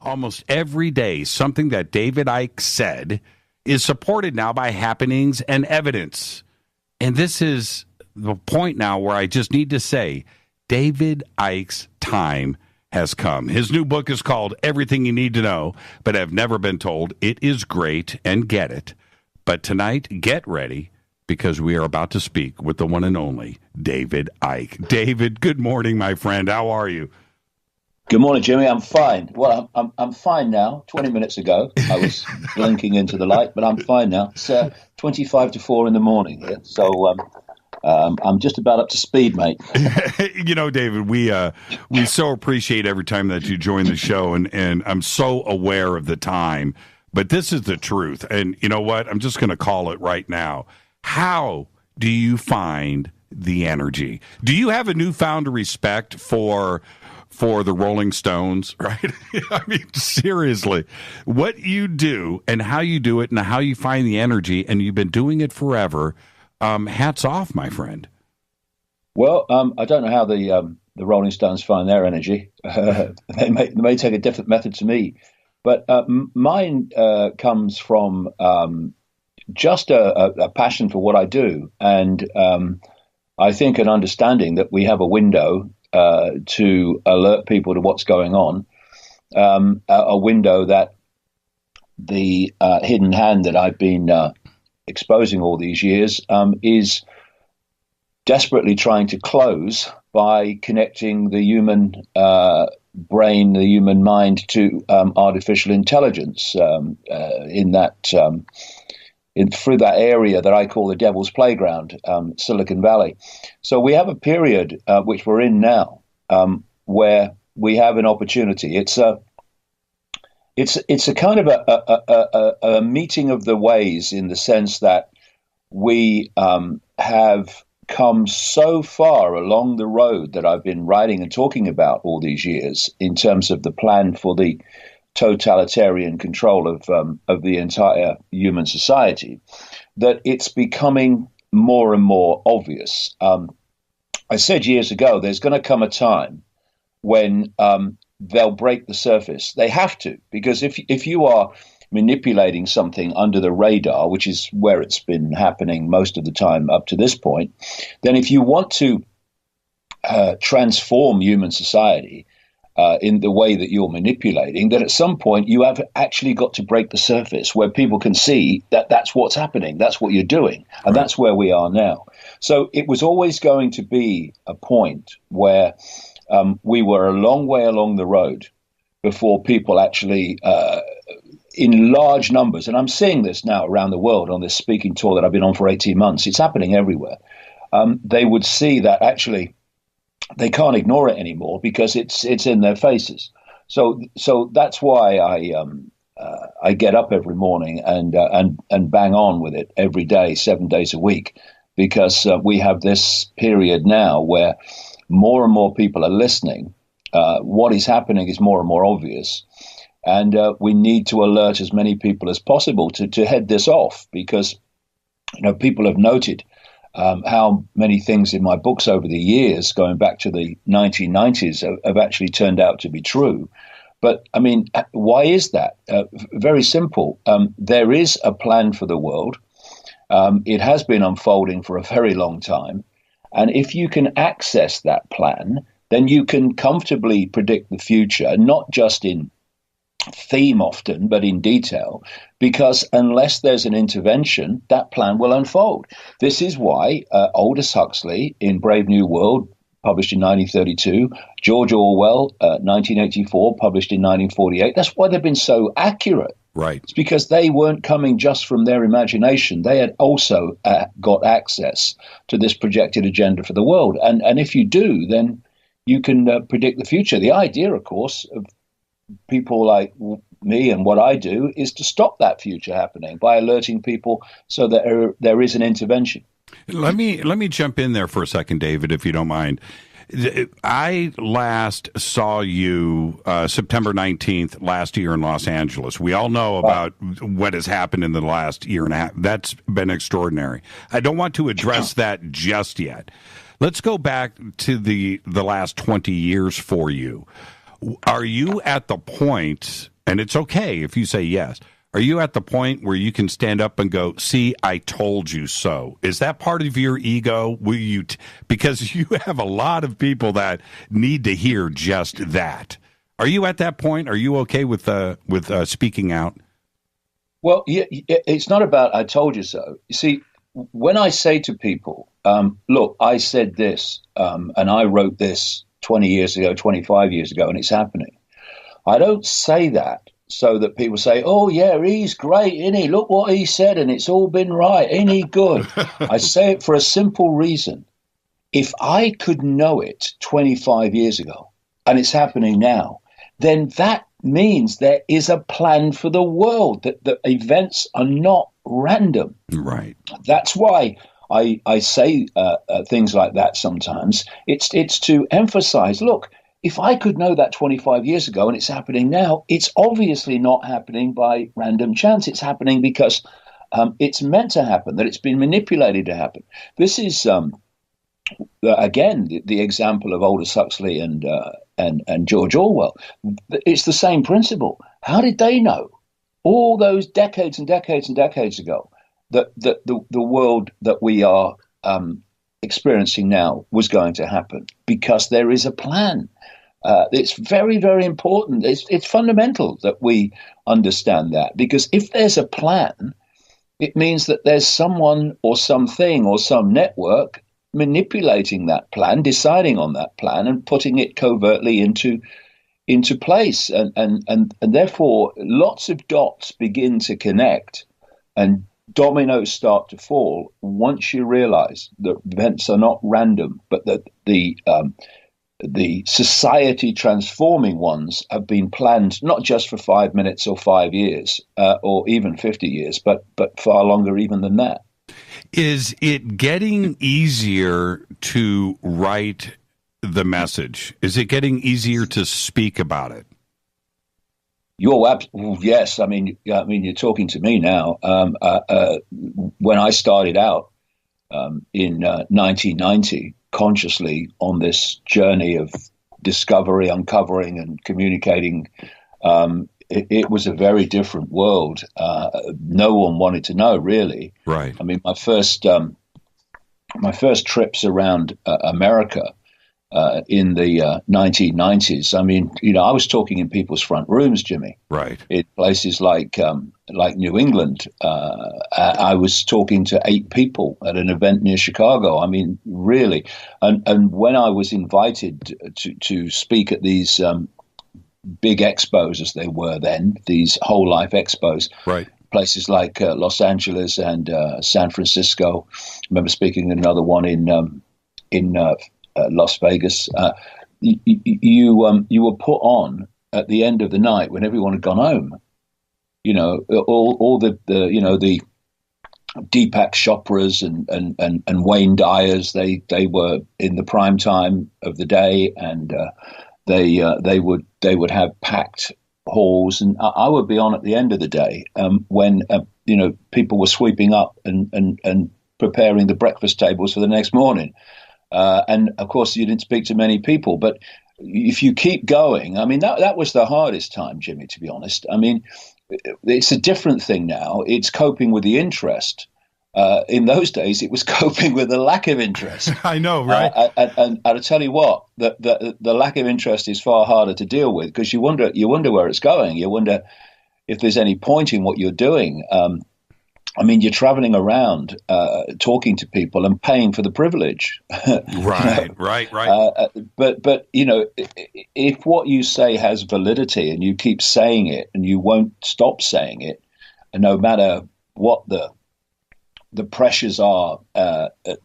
almost every day, something that David Icke said is supported now by happenings and evidence. And this is the point now where I just need to say, David Icke's time has come. His new book is called Everything You Need to Know, but Have Never Been Told. It is great, and get it. But tonight, get ready, because we are about to speak with the one and only David Icke. David, good morning, my friend. How are you? Good morning, Jimmy. I'm fine. Well, I'm fine now. 20 minutes ago, I was blinking into the light, but I'm fine now. It's 25 to 4 in the morning here, so I'm just about up to speed, mate. You know, David, we so appreciate every time that you join the show, and I'm so aware of the time, but this is the truth. And you know what? I'm just going to call it right now. How do you find the energy? Do you have a newfound respect for the Rolling Stones, right? I mean, seriously, what you do and how you do it and how you find the energy, and you've been doing it forever. Hats off, my friend. Well, I don't know how the Rolling Stones find their energy. They may take a different method to me, but mine comes from just a passion for what I do, and I think an understanding that we have a window to alert people to what's going on, a window that the hidden hand that I've been exposing all these years is desperately trying to close by connecting the human brain, the human mind to artificial intelligence through that area that I call the Devil's Playground, Silicon Valley. So we have a period which we're in now where we have an opportunity. It's a kind of a meeting of the ways, in the sense that we have come so far along the road that I've been writing and talking about all these years, in terms of the plan for the totalitarian control of the entire human society, that it's becoming more and more obvious. I said years ago, there's going to come a time when they'll break the surface. They have to, because if you are manipulating something under the radar, which is where it's been happening most of the time up to this point, then if you want to transform human society in the way that you're manipulating, that at some point you have actually got to break the surface where people can see that that's what's happening, that's what you're doing, and that's where we are now. So it was always going to be a point where we were a long way along the road before people actually, in large numbers, and I'm seeing this now around the world on this speaking tour that I've been on for 18 months, it's happening everywhere, they would see that actually they can't ignore it anymore because it's in their faces. So that's why I get up every morning and bang on with it every day, 7 days a week, because we have this period now where more and more people are listening. What is happening is more and more obvious, and we need to alert as many people as possible to head this off, because people have noted how many things in my books over the years, going back to the 1990s, have actually turned out to be true. But, I mean, why is that? Very simple. There is a plan for the world. It has been unfolding for a very long time. And if you can access that plan, then you can comfortably predict the future, not just in theme often, but in detail, because unless there's an intervention, that plan will unfold. This is why Aldous Huxley in Brave New World, published in 1932, George Orwell, 1984, published in 1948, that's why they've been so accurate. Right. It's because they weren't coming just from their imagination. They had also got access to this projected agenda for the world. And if you do, then you can predict the future. The idea, of course, of people like me and what I do is to stop that future happening by alerting people so that there is an intervention. Let me jump in there for a second, David, if you don't mind. I last saw you September 19th last year in Los Angeles. We all know about what has happened in the last year and a half. That's been extraordinary. I don't want to address that just yet. Let's go back to the last 20 years for you. Are you at the point, and it's okay if you say yes, are you at the point where you can stand up and go, see, I told you so? Is that part of your ego? Will you, because you have a lot of people that need to hear just that. Are you at that point? Are you okay with speaking out? Well, yeah, it's not about I told you so. You see, when I say to people, look, I said this and I wrote this 20 years ago, 25 years ago, and it's happening. I don't say that so that people say, oh, yeah, he's great, isn't he? Look what he said, and it's all been right. Ain't he good? I say it for a simple reason. If I could know it 25 years ago, and it's happening now, then that means there is a plan for the world, that the events are not random. Right. That's why I say things like that sometimes. It's to emphasize, look, if I could know that 25 years ago and it's happening now, it's obviously not happening by random chance. It's happening because it's meant to happen, that it's been manipulated to happen. This is, again, the example of Aldous Huxley and George Orwell. It's the same principle. How did they know all those decades and decades and decades ago that the world that we are experiencing now was going to happen? Because there is a plan. It's very, very important. It's fundamental that we understand that, because if there's a plan, it means that there's someone or something or some network manipulating that plan, deciding on that plan, and putting it covertly into place. And therefore, lots of dots begin to connect and dominoes start to fall once you realize that events are not random, but that the society transforming ones have been planned not just for 5 minutes or 5 years or even 50 years, but far longer even than that. Is it getting easier to write the message? Is it getting easier to speak about it? Yes. I mean, you're talking to me now. When I started out in 1990, consciously on this journey of discovery, uncovering, and communicating, it was a very different world. No one wanted to know, really. Right. I mean, my first trips around America in the 1990s. I mean, I was talking in people's front rooms, Jimmy. Right. In places like New England. I was talking to 8 people at an event near Chicago. I mean, really. And when I was invited to speak at these big expos, as they were then, these whole life expos, right, places like Los Angeles and San Francisco. I remember speaking at another one in Las Vegas. You were put on at the end of the night when everyone had gone home. All the Deepak Chopras and Wayne Dyers. They were in the prime time of the day, and they would have packed halls, and I would be on at the end of the day when people were sweeping up and preparing the breakfast tables for the next morning. And of course, you didn't speak to many people, but if you keep going, I mean, that was the hardest time, Jimmy, to be honest. I mean, it's a different thing now. It's coping with the interest. In those days, it was coping with the lack of interest. I know, right? And I'll tell you what, the lack of interest is far harder to deal with, because you wonder where it's going. You wonder if there's any point in what you're doing. I mean, you're traveling around, talking to people and paying for the privilege. Right. But if what you say has validity and you keep saying it and you won't stop saying it, and no matter what the pressures are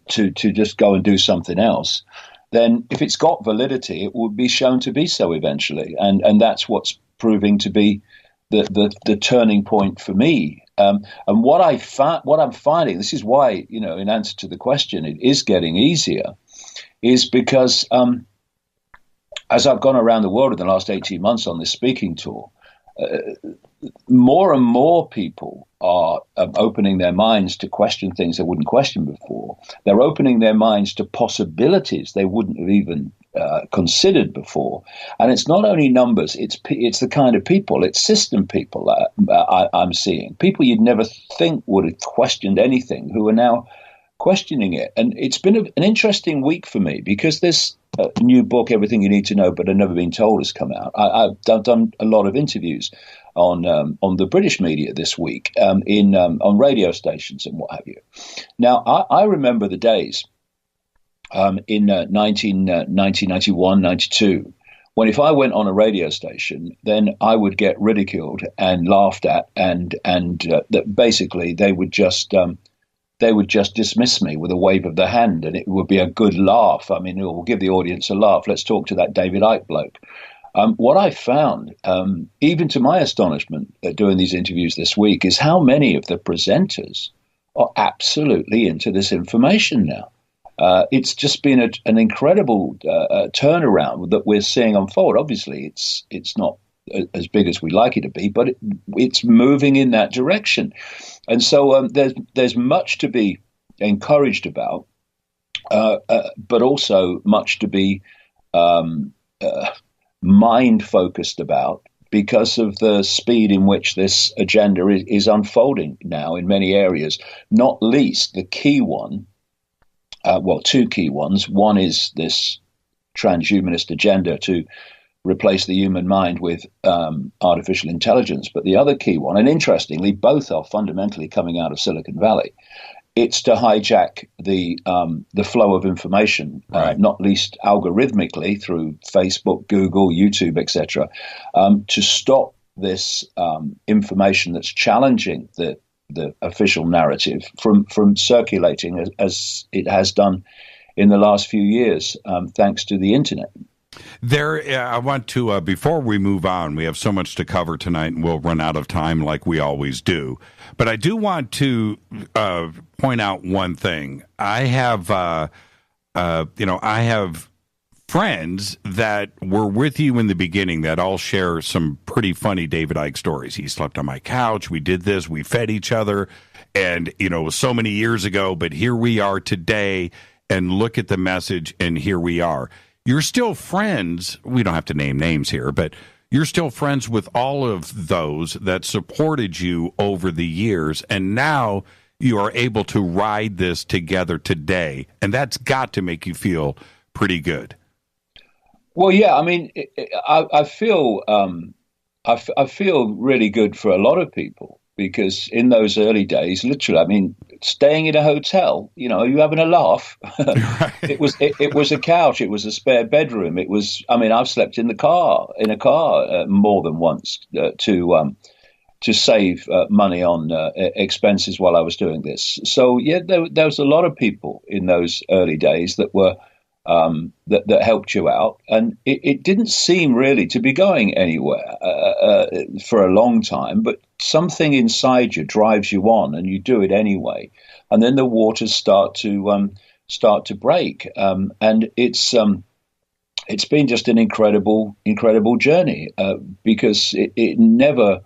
to just go and do something else, then if it's got validity, it will be shown to be so eventually. And that's what's proving to be the turning point for me. And what I'm finding, this is why, in answer to the question, it is getting easier, is because as I've gone around the world in the last 18 months on this speaking tour, more and more people are opening their minds to question things they wouldn't question before. They're opening their minds to possibilities they wouldn't have even considered before. And it's not only numbers, it's the kind of people, it's system people I'm seeing. People you'd never think would have questioned anything who are now questioning it. And it's been an interesting week for me because this new book, Everything You Need to Know But Have Never Been Told, has come out. I've done a lot of interviews on the British media this week, on radio stations and what have you. Now, I remember the days in 1991, 92, when if I went on a radio station, then I would get ridiculed and laughed at, and that basically they would just dismiss me with a wave of the hand, and it would be a good laugh. I mean, it will give the audience a laugh. Let's talk to that David Icke bloke. What I found, even to my astonishment, doing these interviews this week, is how many of the presenters are absolutely into this information now. It's just been an incredible turnaround that we're seeing unfold. Obviously, it's not as big as we'd like it to be, but it's moving in that direction. And so there's much to be encouraged about, but also much to be mind-focused about because of the speed in which this agenda is unfolding now in many areas, not least the key one, two key ones. One is this transhumanist agenda to replace the human mind with artificial intelligence. But the other key one, and interestingly, both are fundamentally coming out of Silicon Valley. It's to hijack the flow of information, right. Not least algorithmically through Facebook, Google, YouTube, etc., to stop this information that's challenging the official narrative from circulating as it has done in the last few years, thanks to the internet. I want to, before we move on, we have so much to cover tonight and we'll run out of time like we always do. But I do want to point out one thing. I have friends that were with you in the beginning that all share some pretty funny David Icke stories. He slept on my couch. We did this. We fed each other. And, it was so many years ago, but here we are today. And look at the message, and here we are. You're still friends. We don't have to name names here, but you're still friends with all of those that supported you over the years. And now you are able to ride this together today. And that's got to make you feel pretty good. Well, yeah, I mean, I feel really good for a lot of people because in those early days, literally, I mean, staying in a hotel, you having a laugh. Right. It was a couch. It was a spare bedroom. It was. I mean, I've slept in a car more than once to save money on expenses while I was doing this. So yeah, there was a lot of people in those early days that were. That helped you out, and it didn't seem really to be going anywhere for a long time. But something inside you drives you on, and you do it anyway. And then the waters start to break, and it's been just an incredible journey because it never.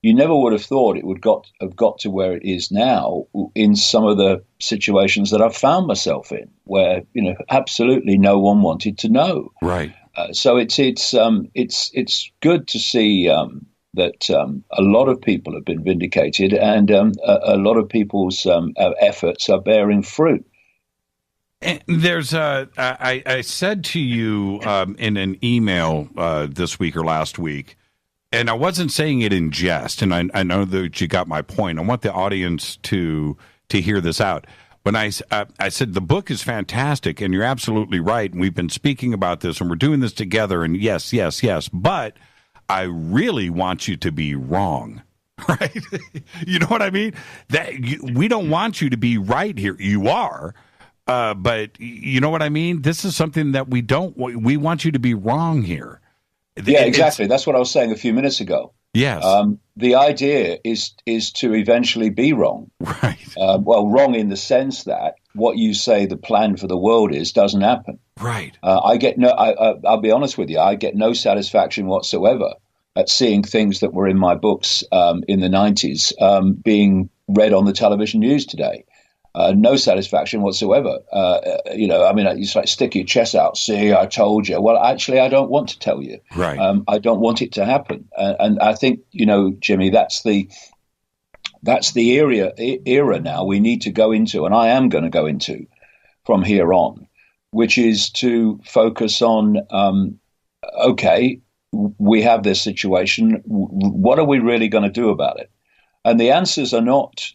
You never would have thought it would have got to where it is now in some of the situations that I've found myself in, where absolutely no one wanted to know. Right. So it's good to see that a lot of people have been vindicated, and a lot of people's efforts are bearing fruit. And there's I said to you in an email this week or last week. And I wasn't saying it in jest, and I know that you got my point. I want the audience to hear this out. When I said the book is fantastic, and you're absolutely right, and we've been speaking about this, and we're doing this together, and yes, but I really want you to be wrong, right? You know what I mean? We don't want you to be right here. You are, but you know what I mean? This is something that we want you to be wrong here. Yeah, exactly. That's what I was saying a few minutes ago. Yes. The idea is to eventually be wrong. Right. Wrong in the sense that what you say the plan for the world doesn't happen. Right. I'll be honest with you. I get no satisfaction whatsoever at seeing things that were in my books in the 90s being read on the television news today. No satisfaction whatsoever. It's like stick your chest out. See, I told you. Well, actually, I don't want to tell you. Right. I don't want it to happen. And I think, Jimmy, that's the era now we need to go into, and I am going to go into from here on, which is to focus on, okay, we have this situation. What are we really going to do about it? And the answers are not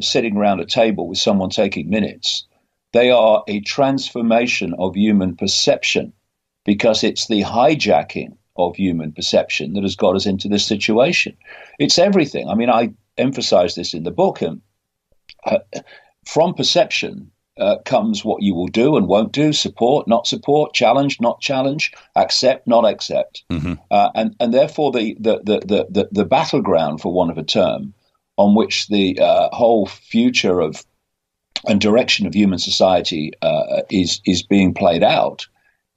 sitting around a table with someone taking minutes. They are a transformation of human perception, because it's the hijacking of human perception that has got us into this situation. It's everything. I mean, I emphasize this in the book. And from perception comes what you will do and won't do, support, not support, challenge, not challenge, accept, not accept. Mm-hmm. And therefore the battleground, for want of a term, on which the whole future of and direction of human society is being played out,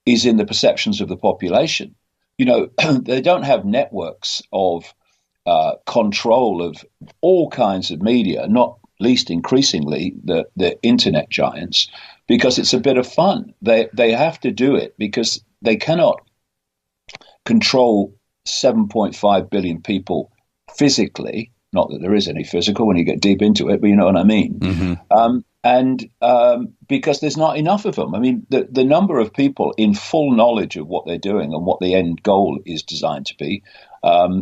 is in the perceptions of the population. They don't have networks of control of all kinds of media, not least increasingly the internet giants, because it's a bit of fun. They have to do it because they cannot control 7.5 billion people physically. Not that there is any physical when you get deep into it, but you know what I mean. Mm-hmm. Because there's not enough of them. I mean, the number of people in full knowledge of what they're doing and what the end goal is designed to be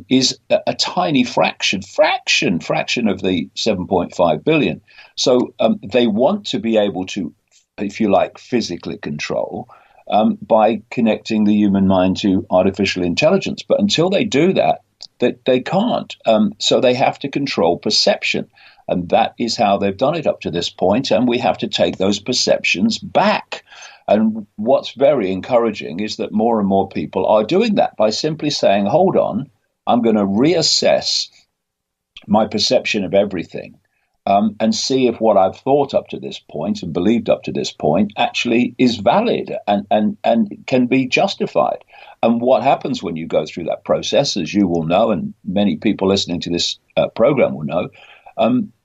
is a tiny fraction of the 7.5 billion. So they want to be able to, if you like, physically control by connecting the human mind to artificial intelligence. But until they do that, they can't. So they have to control perception. And that is how they've done it up to this point. And we have to take those perceptions back. And what's very encouraging is that more and more people are doing that by simply saying, hold on, I'm going to reassess my perception of everything and see if what I've thought up to this point and believed up to this point actually is valid and can be justified. And what happens when you go through that process, as you will know, and many people listening to this program will know,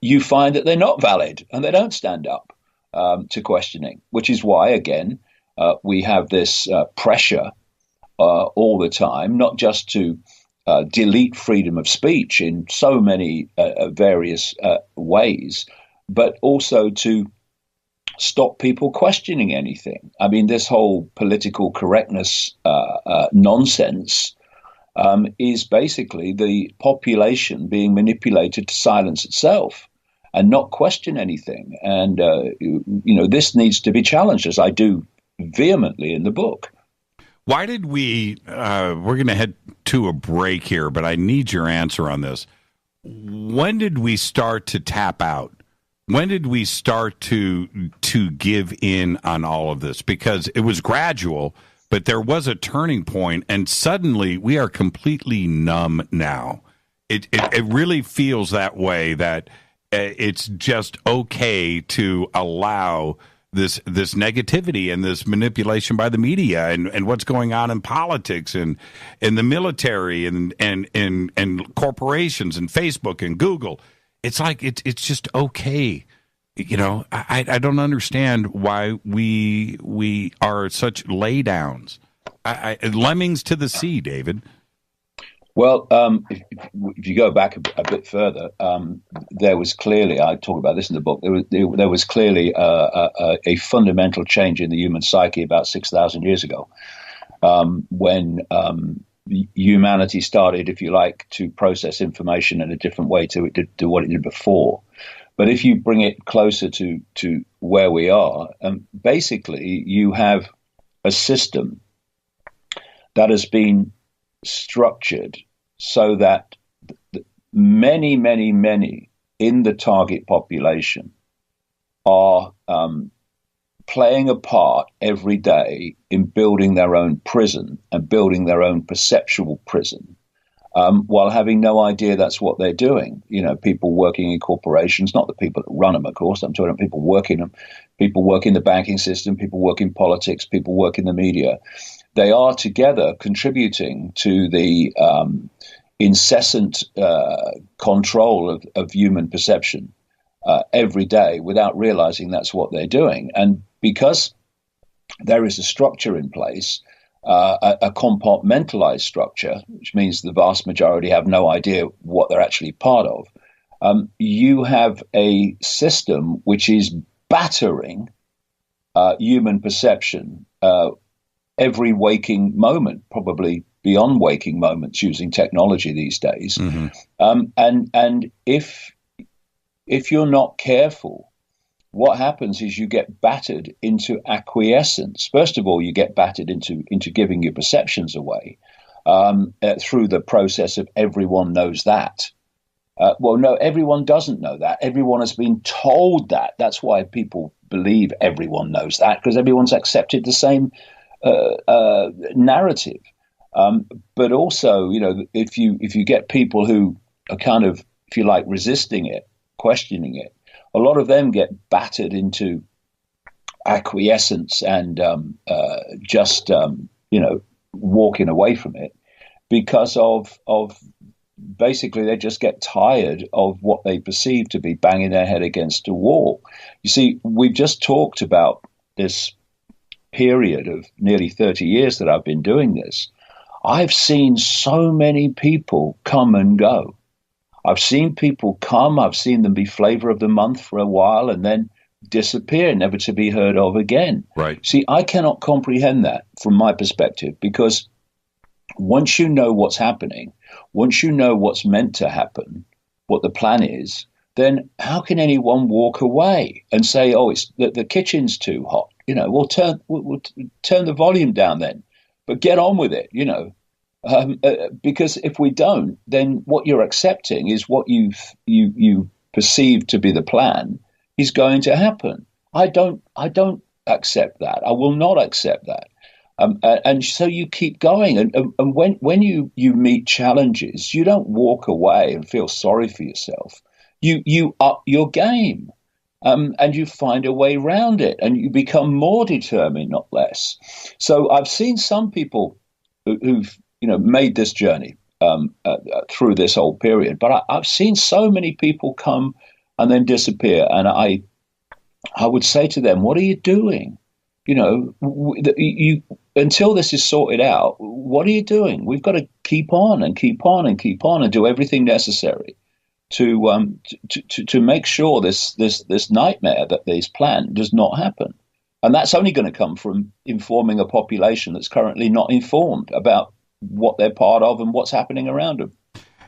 you find that they're not valid and they don't stand up to questioning, which is why, again, we have this pressure all the time, not just to delete freedom of speech in so many various ways, but also to stop people questioning anything. I mean, this whole political correctness nonsense is basically the population being manipulated to silence itself and not question anything. And, this needs to be challenged, as I do vehemently in the book. Why did we're going to head to a break here, but I need your answer on this. When did we start to tap out? When did we start to give in on all of this? Because it was gradual, but there was a turning point, and suddenly we are completely numb now. It really feels that way, that it's just okay to allow this negativity and this manipulation by the media and what's going on in politics and in the military and corporations and Facebook and Google. It's like it's just okay. I don't understand why we are such laydowns. Lemmings to the sea, David. Well, if you go back a bit further, there was clearly, I talk about this in the book, there was clearly a fundamental change in the human psyche about 6,000 years ago, when humanity started, if you like, to process information in a different way to what it did before. But if you bring it closer to where we are, basically you have a system that has been structured so that many, many, many in the target population are playing a part every day in building their own prison and building their own perceptual prison, while having no idea that's what they're doing. People working in corporations, not the people that run them, of course. I'm talking about people working them. People work in the banking system, people work in politics, people work in the media. They are together contributing to the incessant control of human perception every day without realizing that's what they're doing. And because there is a structure in place, a compartmentalized structure, which means the vast majority have no idea what they're actually part of, you have a system which is battering human perception every waking moment, probably beyond waking moments using technology these days. Mm-hmm. And if you're not careful, what happens is you get battered into acquiescence. First of all, you get battered into giving your perceptions away through the process of everyone knows that. Well, no, everyone doesn't know that. Everyone has been told that. That's why people believe everyone knows that, because everyone's accepted the same narrative. But also, if you get people who are kind of, if you like, resisting it, questioning it, a lot of them get battered into acquiescence and just walking away from it because of basically they just get tired of what they perceive to be banging their head against a wall. You see, we've just talked about this period of nearly 30 years that I've been doing this. I've seen so many people come and go. I've seen people come, I've seen them be flavor of the month for a while and then disappear, never to be heard of again. Right. See, I cannot comprehend that from my perspective, because once you know what's happening, once you know what's meant to happen, what the plan is, then how can anyone walk away and say, oh, it's the kitchen's too hot? We'll turn the volume down then, but get on with it, because if we don't, then what you're accepting is what you perceive to be the plan is going to happen. I don't accept that. I will not accept that. And so you keep going. And when you meet challenges, you don't walk away and feel sorry for yourself. You up your game. And you find a way around it, and you become more determined, not less. So I've seen some people who've made this journey through this whole period, but I've seen so many people come and then disappear, and I would say to them, "What are you doing? Until this is sorted out, what are you doing? We've got to keep on and keep on and keep on and do everything necessary to make sure this nightmare that is planned does not happen." And that's only going to come from informing a population that's currently not informed about what they're part of and what's happening around them.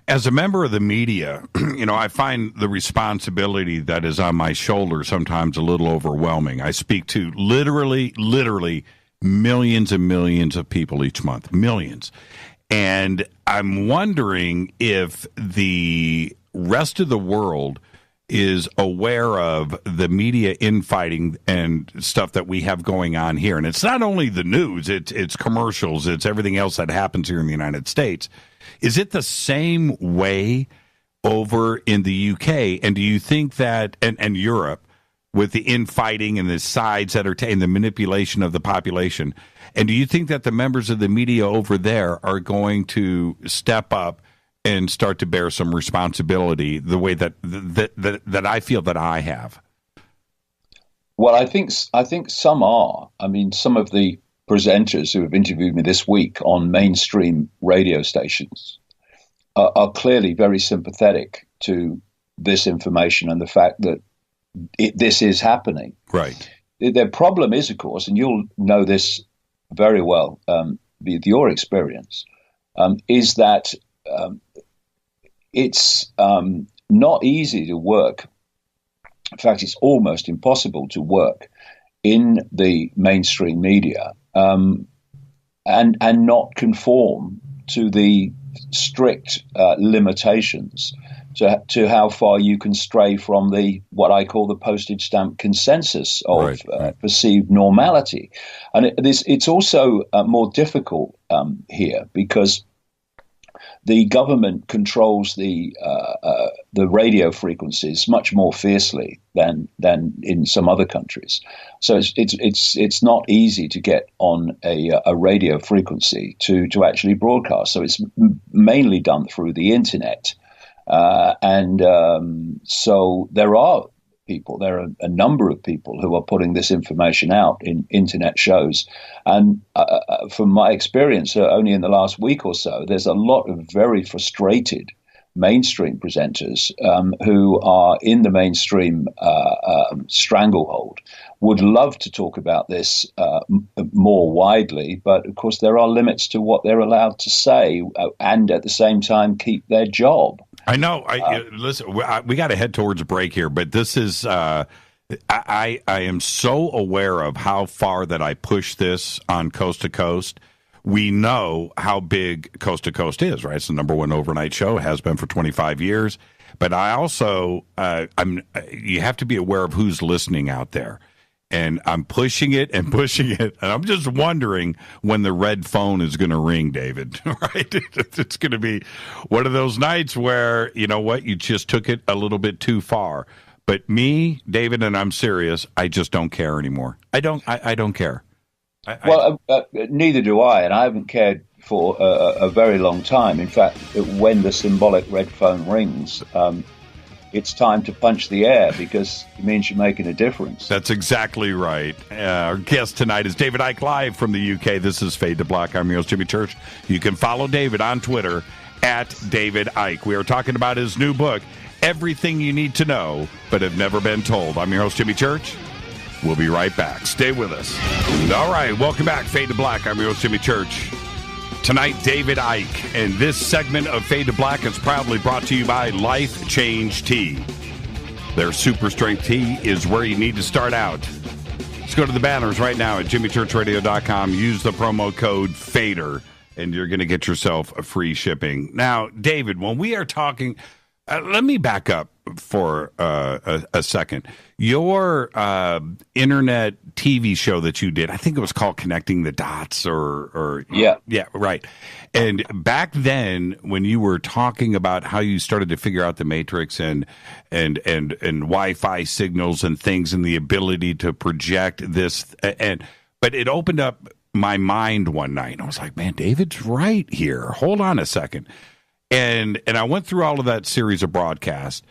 As a member of the media, I find the responsibility that is on my shoulders sometimes a little overwhelming. I speak to literally millions and millions of people each month, millions. And I'm wondering if the rest of the world is aware of the media infighting and stuff that we have going on here. And it's not only the news, it's commercials, it's everything else that happens here in the United States. Is it the same way over in the UK? And do you think that, and Europe, with the infighting and the sides that are taking the manipulation of the population, and do you think that the members of the media over there are going to step up and start to bear some responsibility the way that I feel that I have? Well, I think some are. I mean, some of the presenters who have interviewed me this week on mainstream radio stations are clearly very sympathetic to this information and the fact that this is happening. Right. Their problem is, of course, and you'll know this very well with your experience, is that it's not easy to work. In fact, it's almost impossible to work in the mainstream media and not conform to the strict limitations to how far you can stray from what I call the postage stamp consensus of perceived normality. And it's also more difficult here because the government controls the radio frequencies much more fiercely than in some other countries. So it's not easy to get on a radio frequency to actually broadcast. So it's mainly done through the internet, so there are a number of people who are putting this information out in internet shows. And from my experience, only in the last week or so, there's a lot of very frustrated mainstream presenters who are in the mainstream stranglehold, would love to talk about this more widely, but of course there are limits to what they're allowed to say, and at the same time keep their job. I know. Listen, we got to head towards a break here, but this is. I am so aware of how far that I push this on Coast to Coast. We know how big Coast to Coast is, right? It's the number one overnight show, has been for 25 years. But I also, you have to be aware of who's listening out there. And I'm pushing it and pushing it. And I'm just wondering when the red phone is going to ring, David, right? It's going to be one of those nights where, you know what, you just took it a little bit too far. But me, David, and I'm serious, I just don't care anymore. I don't care. Neither do I. And I haven't cared for a very long time. In fact, when the symbolic red phone rings, it's time to punch the air, because it means you're making a difference. That's exactly right. Our guest tonight is David Icke, live from the UK. This is Fade to Black. I'm your host, Jimmy Church. You can follow David on Twitter at David Icke. We are talking about his new book, Everything You Need to Know But Have Never Been Told. I'm your host, Jimmy Church. We'll be right back. Stay with us. All right, welcome back, Fade to Black. I'm your host, Jimmy Church. Tonight, David Icke, and this segment of Fade to Black is proudly brought to you by Life Change Tea. Their super strength tea is where you need to start out. Let's go to the banners right now at jimmychurchradio.com. Use the promo code FADER, and you're going to get yourself a free shipping. Now, David, when we are talking, let me back up for a second. Your internet TV show that you did, I think it was called Connecting the Dots, yeah, right. And back then, when you were talking about how you started to figure out the matrix and Wi-Fi signals and things, and the ability to project this, but it opened up my mind one night. I was like, man, David's right here. Hold on a second. And I went through all of that series of broadcasts,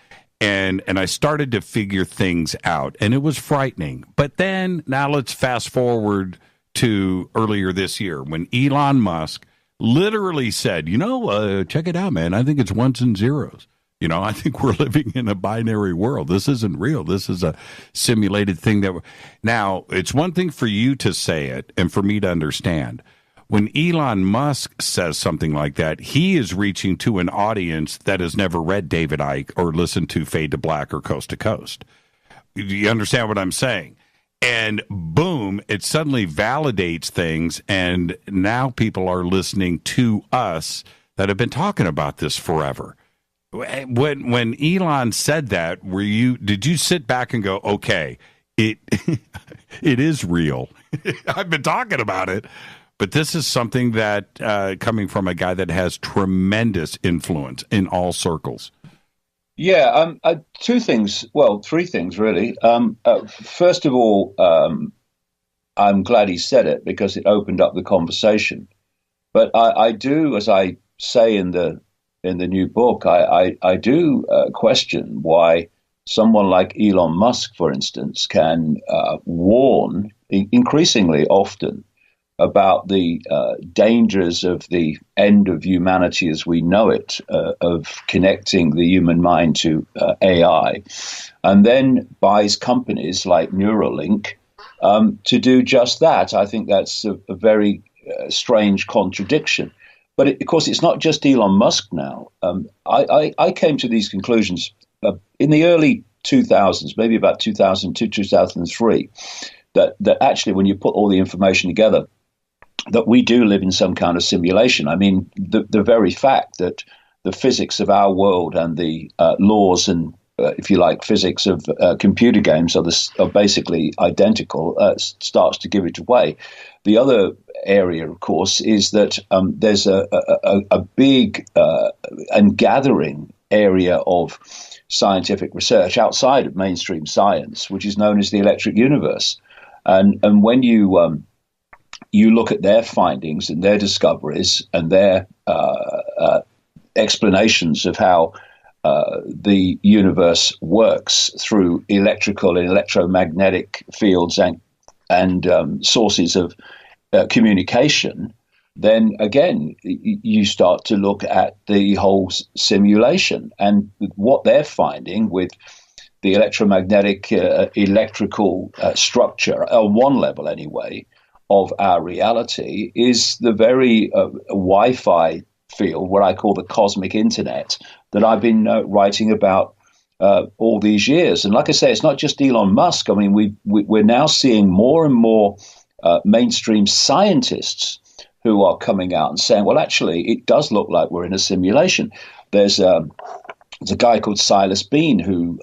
and I started to figure things out, and it was frightening. But then, now let's fast forward to earlier this year, when Elon Musk literally said, check it out, man. I think it's ones and zeros. I think we're living in a binary world. This isn't real. This is a simulated thing. Now, it's one thing for you to say it and for me to understand. When Elon Musk says something like that, he is reaching to an audience that has never read David Icke or listened to Fade to Black or Coast to Coast. Do you understand what I'm saying? And boom, it suddenly validates things, and now people are listening to us that have been talking about this forever. When Elon said that, did you sit back and go, okay, it is real. I've been talking about it. But this is something that, coming from a guy that has tremendous influence in all circles. Yeah, three things, really. First of all, I'm glad he said it, because it opened up the conversation. But I do, as I say in the new book, I do question why someone like Elon Musk, for instance, can warn increasingly often about the dangers of the end of humanity as we know it, of connecting the human mind to AI, and then buys companies like Neuralink to do just that. I think that's a very strange contradiction. But of course, it's not just Elon Musk now. I came to these conclusions in the early 2000s, maybe about 2002, 2003, that actually when you put all the information together, that we do live in some kind of simulation. I mean, the very fact that the physics of our world and the laws and, if you like, physics of computer games are basically identical starts to give it away. The other area, of course, is that there's a big and gathering area of scientific research outside of mainstream science, which is known as the electric universe. And when you look at their findings and their discoveries and their explanations of how the universe works through electrical and electromagnetic fields and sources of communication, then again, you start to look at the whole simulation and what they're finding with the electromagnetic electrical structure, on one level anyway, of our reality is the very Wi-Fi field, what I call the cosmic internet, that I've been writing about all these years. And like I say, it's not just Elon Musk. I mean, we're now seeing more and more mainstream scientists who are coming out and saying, well, actually, it does look like we're in a simulation. There's a guy called Silas Bean who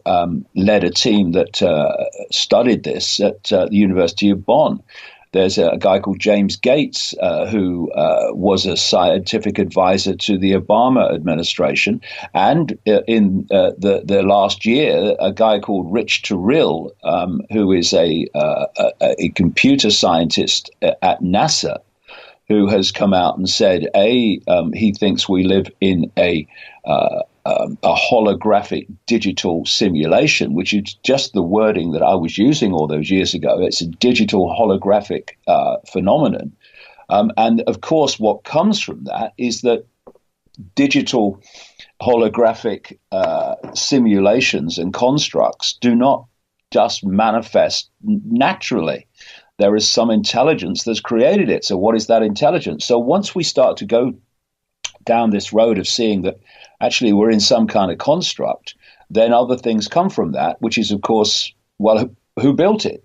led a team that studied this at the University of Bonn. There's a guy called James Gates who was a scientific advisor to the Obama administration. And in the last year, a guy called Rich Terrell, who is a computer scientist at NASA, who has come out and said, he thinks we live in a holographic digital simulation, which is just the wording that I was using all those years ago. It's a digital holographic phenomenon. And of course, what comes from that is that digital holographic simulations and constructs do not just manifest naturally. There is some intelligence that's created it. So what is that intelligence? So once we start to go down this road of seeing that actually we're in some kind of construct, then other things come from that, which is, of course, well, who built it?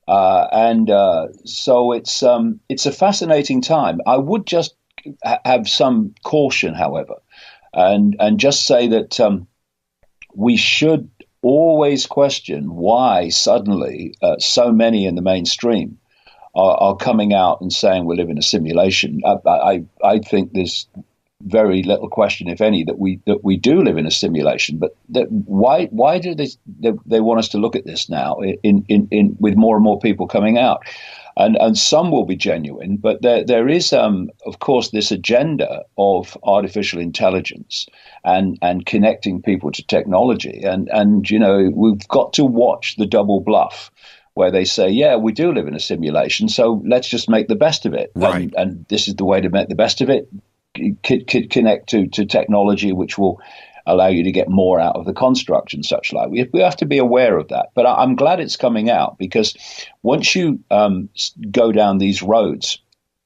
So it's a fascinating time. I would just have some caution, however, and just say that we should always question why suddenly so many in the mainstream are coming out and saying we live in a simulation. I think there's very little question, if any, that we do live in a simulation. But why do they want us to look at this now in with more and more people coming out? And some will be genuine, but there is, of course, this agenda of artificial intelligence and connecting people to technology. And you know, we've got to watch the double bluff where they say, yeah, we do live in a simulation, so let's just make the best of it. Right. And this is the way to make the best of it. Connect to technology, which will allow you to get more out of the construct and such like. We have to be aware of that. But I'm glad it's coming out, because once you go down these roads,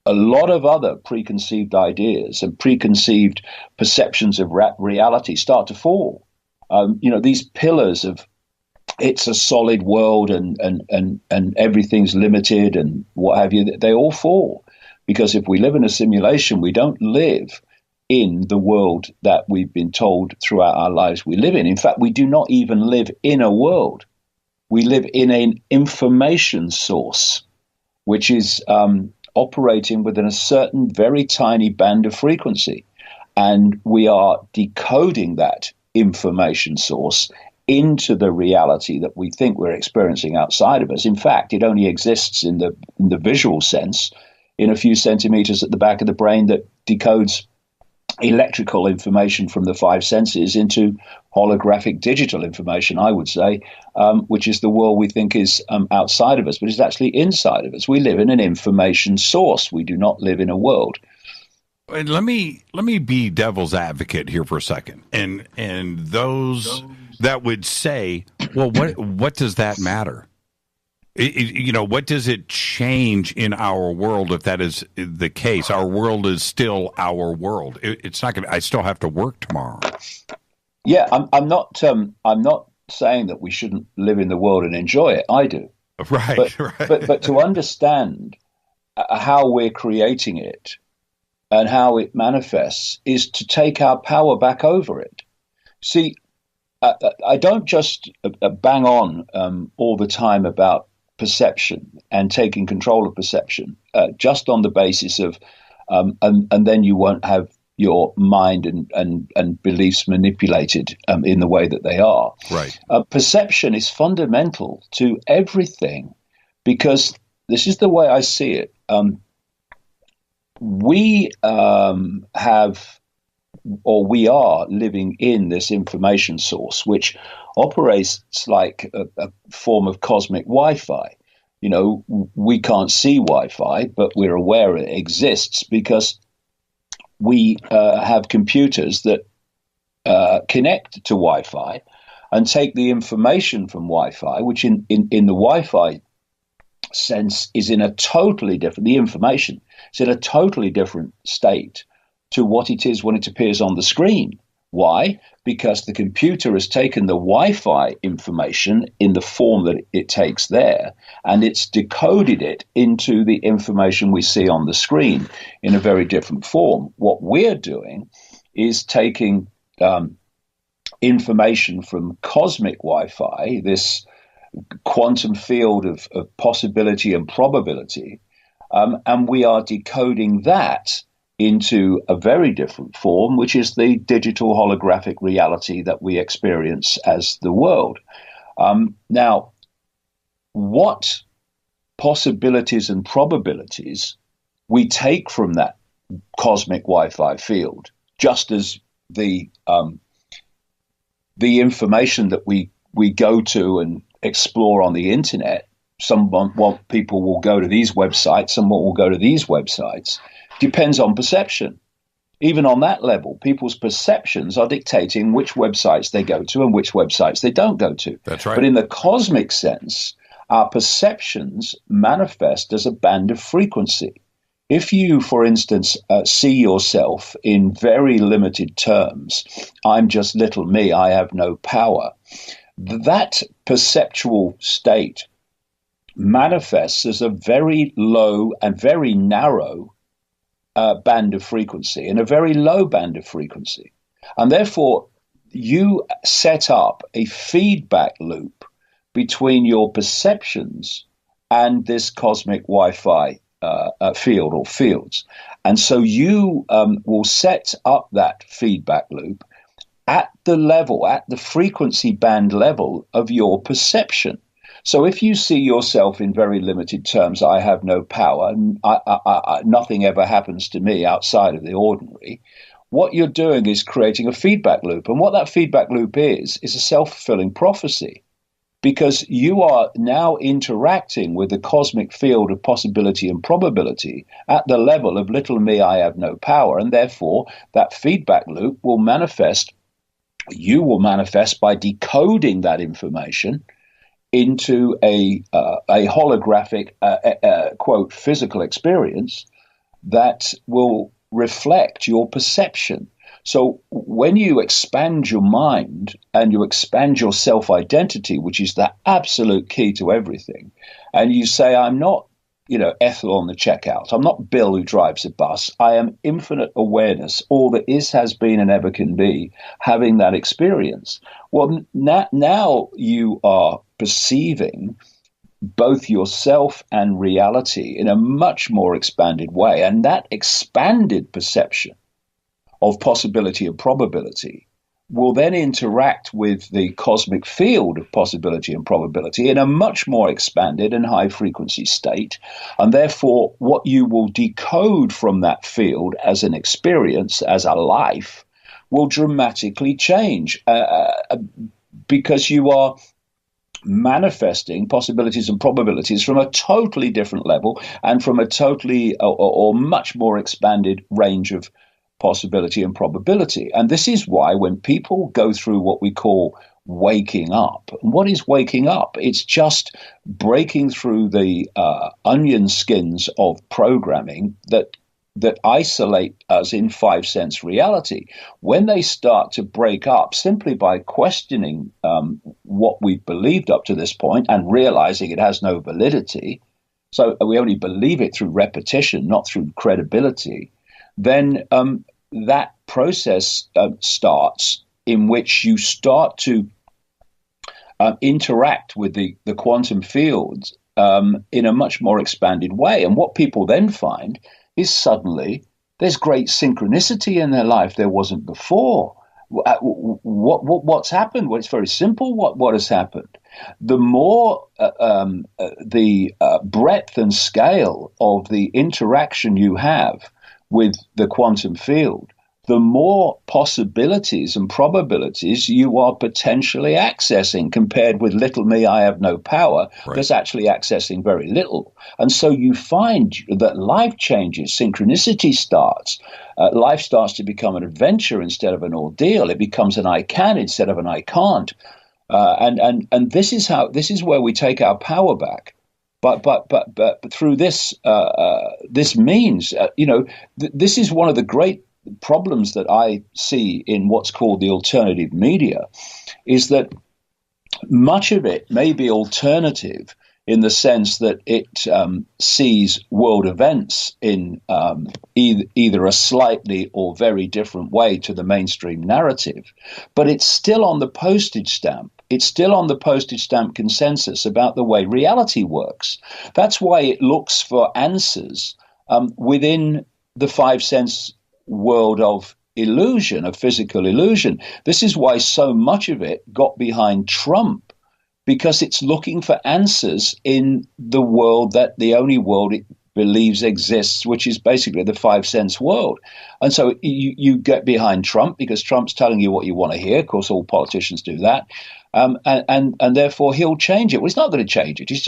a lot of other preconceived ideas and preconceived perceptions of reality start to fall. These pillars of it's a solid world and everything's limited and what have you, they all fall. Because if we live in a simulation, we don't live in the world that we've been told throughout our lives we live in. In fact, we do not even live in a world. We live in an information source, which is operating within a certain very tiny band of frequency. And we are decoding that information source into the reality that we think we're experiencing outside of us. In fact, it only exists in the visual sense, in a few centimeters at the back of the brain, that decodes electrical information from the five senses into holographic digital information, I would say, which is the world we think is outside of us, but is actually inside of us. We live in an information source. We do not live in a world. And let me be devil's advocate here for a second. And those that would say, well, what does that matter? What does it change in our world if that is the case? Our world is still our world. It's not going to. I still have to work tomorrow. Yeah, I'm not saying that we shouldn't live in the world and enjoy it. I do. Right. But to understand how we're creating it and how it manifests is to take our power back over it. See, I don't just bang on all the time about perception and taking control of perception just on the basis of, and then you won't have your mind and beliefs manipulated in the way that they are. Right. Perception is fundamental to everything, because this is the way I see it. We are living in this information source, which operates like a form of cosmic Wi-Fi. You know, we can't see Wi-Fi, but we're aware it exists because we have computers that connect to Wi-Fi and take the information from Wi-Fi, which in the Wi-Fi sense is in a totally different, the information is in a totally different state to what it is when it appears on the screen. Why? Because the computer has taken the Wi-Fi information in the form that it takes there, and it's decoded it into the information we see on the screen in a very different form. What we're doing is taking information from cosmic Wi-Fi, this quantum field of possibility and probability, and we are decoding that into a very different form, which is the digital holographic reality that we experience as the world. Now, what possibilities and probabilities we take from that cosmic Wi-Fi field, just as the information that we go to and explore on the internet, people will go to these websites, someone will go to these websites, depends on perception. Even on that level, people's perceptions are dictating which websites they go to and which websites they don't go to. That's right. But in the cosmic sense, our perceptions manifest as a band of frequency. If you, for instance, see yourself in very limited terms, I'm just little me, I have no power, that perceptual state manifests as a very low and very narrow band of frequency, and a very low band of frequency. And therefore, you set up a feedback loop between your perceptions and this cosmic Wi-Fi field or fields. And so you will set up that feedback loop at the level, at the frequency band level of your perception. So if you see yourself in very limited terms, I have no power, nothing ever happens to me outside of the ordinary, what you're doing is creating a feedback loop. And what that feedback loop is a self-fulfilling prophecy, because you are now interacting with the cosmic field of possibility and probability at the level of little me, I have no power. And therefore, that feedback loop will manifest, you will manifest by decoding that information into a holographic, quote, physical experience that will reflect your perception. So when you expand your mind and you expand your self-identity, which is the absolute key to everything, and you say, I'm not, Ethel on the checkout, I'm not Bill who drives a bus, I am infinite awareness, all that is, has been, and ever can be, having that experience. Well, now you are perceiving both yourself and reality in a much more expanded way. And that expanded perception of possibility and probability will then interact with the cosmic field of possibility and probability in a much more expanded and high frequency state. And therefore, what you will decode from that field as an experience, as a life, will dramatically change because you are manifesting possibilities and probabilities from a totally different level and from a totally or much more expanded range of possibility and probability. And this is why when people go through what we call waking up, what is waking up? It's just breaking through the onion skins of programming that isolate us in five sense reality. When they start to break up simply by questioning what we've believed up to this point and realizing it has no validity, so we only believe it through repetition, not through credibility, then that process starts in which you start to interact with the quantum fields in a much more expanded way. And what people then find is suddenly there's great synchronicity in their life there wasn't before. What's happened? Well, it's very simple. What has happened? The more the breadth and scale of the interaction you have with the quantum field, the more possibilities and probabilities you are potentially accessing compared with little me, I have no power, right. That's actually accessing very little. And so you find that life changes, synchronicity starts, life starts to become an adventure instead of an ordeal. It becomes an I can instead of an I can't. And this is where we take our power back. But through this this means, this is one of the great problems that I see in what's called the alternative media, is that much of it may be alternative in the sense that it sees world events in either a slightly or very different way to the mainstream narrative, but it's still on the postage stamp. It's still on the postage stamp consensus about the way reality works. That's why it looks for answers within the five sense world of illusion, of physical illusion. This is why so much of it got behind Trump, because it's looking for answers in the world that the only world it believes exists, which is basically the five sense world. And so you get behind Trump because Trump's telling you what you want to hear. Of course, all politicians do that. And therefore he'll change it. Well, he's not going to change it. He's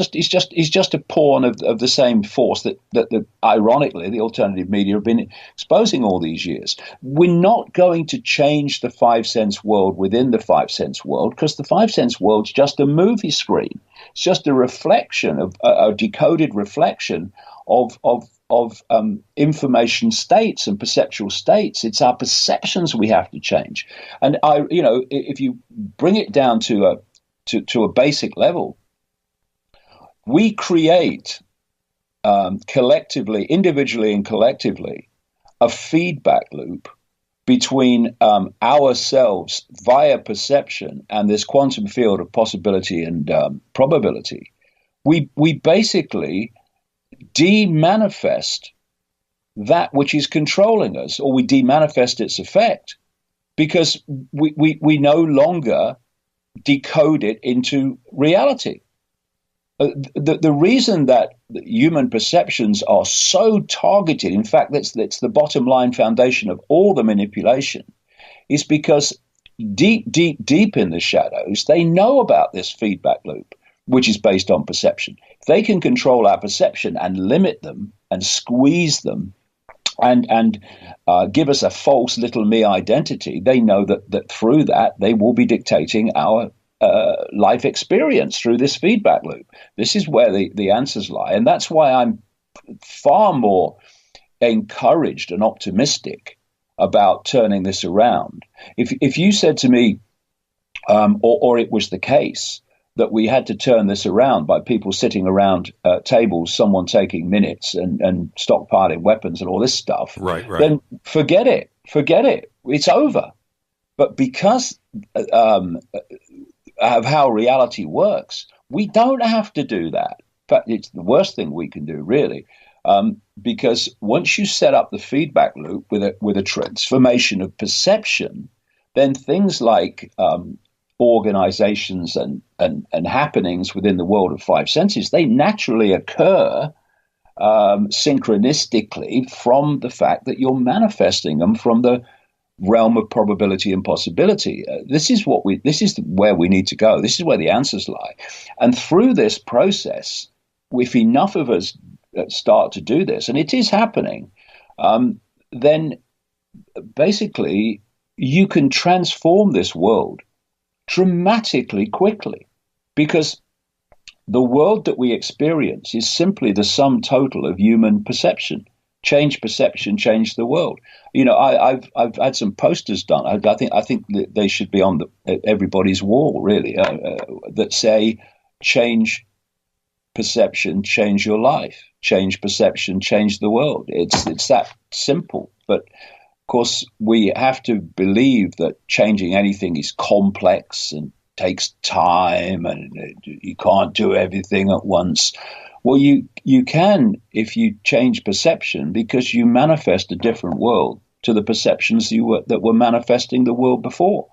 just a pawn of the same force that ironically the alternative media have been exposing all these years. We're not going to change the five sense world within the five sense world, because the five sense world's just a movie screen. It's just a reflection of a decoded reflection of information states and perceptual states. It's our perceptions we have to change. And if you bring it down to a basic level, we create collectively, individually and collectively, a feedback loop between ourselves via perception and this quantum field of possibility and probability. We basically demanifest that which is controlling us, or we demanifest its effect, because we no longer decode it into reality. The reason that human perceptions are so targeted, in fact, that's the bottom line foundation of all the manipulation, is because deep in the shadows, they know about this feedback loop, which is based on perception. If they can control our perception and limit them and squeeze them and give us a false little me identity, they know that through that they will be dictating our life experience through this feedback loop. This is where the answers lie. And that's why I'm far more encouraged and optimistic about turning this around. If you said to me, or it was the case, that we had to turn this around by people sitting around tables, someone taking minutes and stockpiling weapons and all this stuff, right. Then forget it. It's over. But because of how reality works, we don't have to do that. In fact, it's the worst thing we can do, really, because once you set up the feedback loop with a transformation of perception, then things like organizations and happenings within the world of five senses, they naturally occur synchronistically from the fact that you're manifesting them from the realm of probability and possibility. This is where we need to go. This is where the answers lie. And through this process, if enough of us start to do this, and it is happening, then basically you can transform this world dramatically quickly, because the world that we experience is simply the sum total of human perception. Change perception, change the world. I've had some posters done. I think that they should be on everybody's wall, really, that say, change perception, change your life. Change perception, change the world. It's that simple. But of course, we have to believe that changing anything is complex and takes time and you can't do everything at once. Well, you can if you change perception, because you manifest a different world to the perceptions that were manifesting the world before.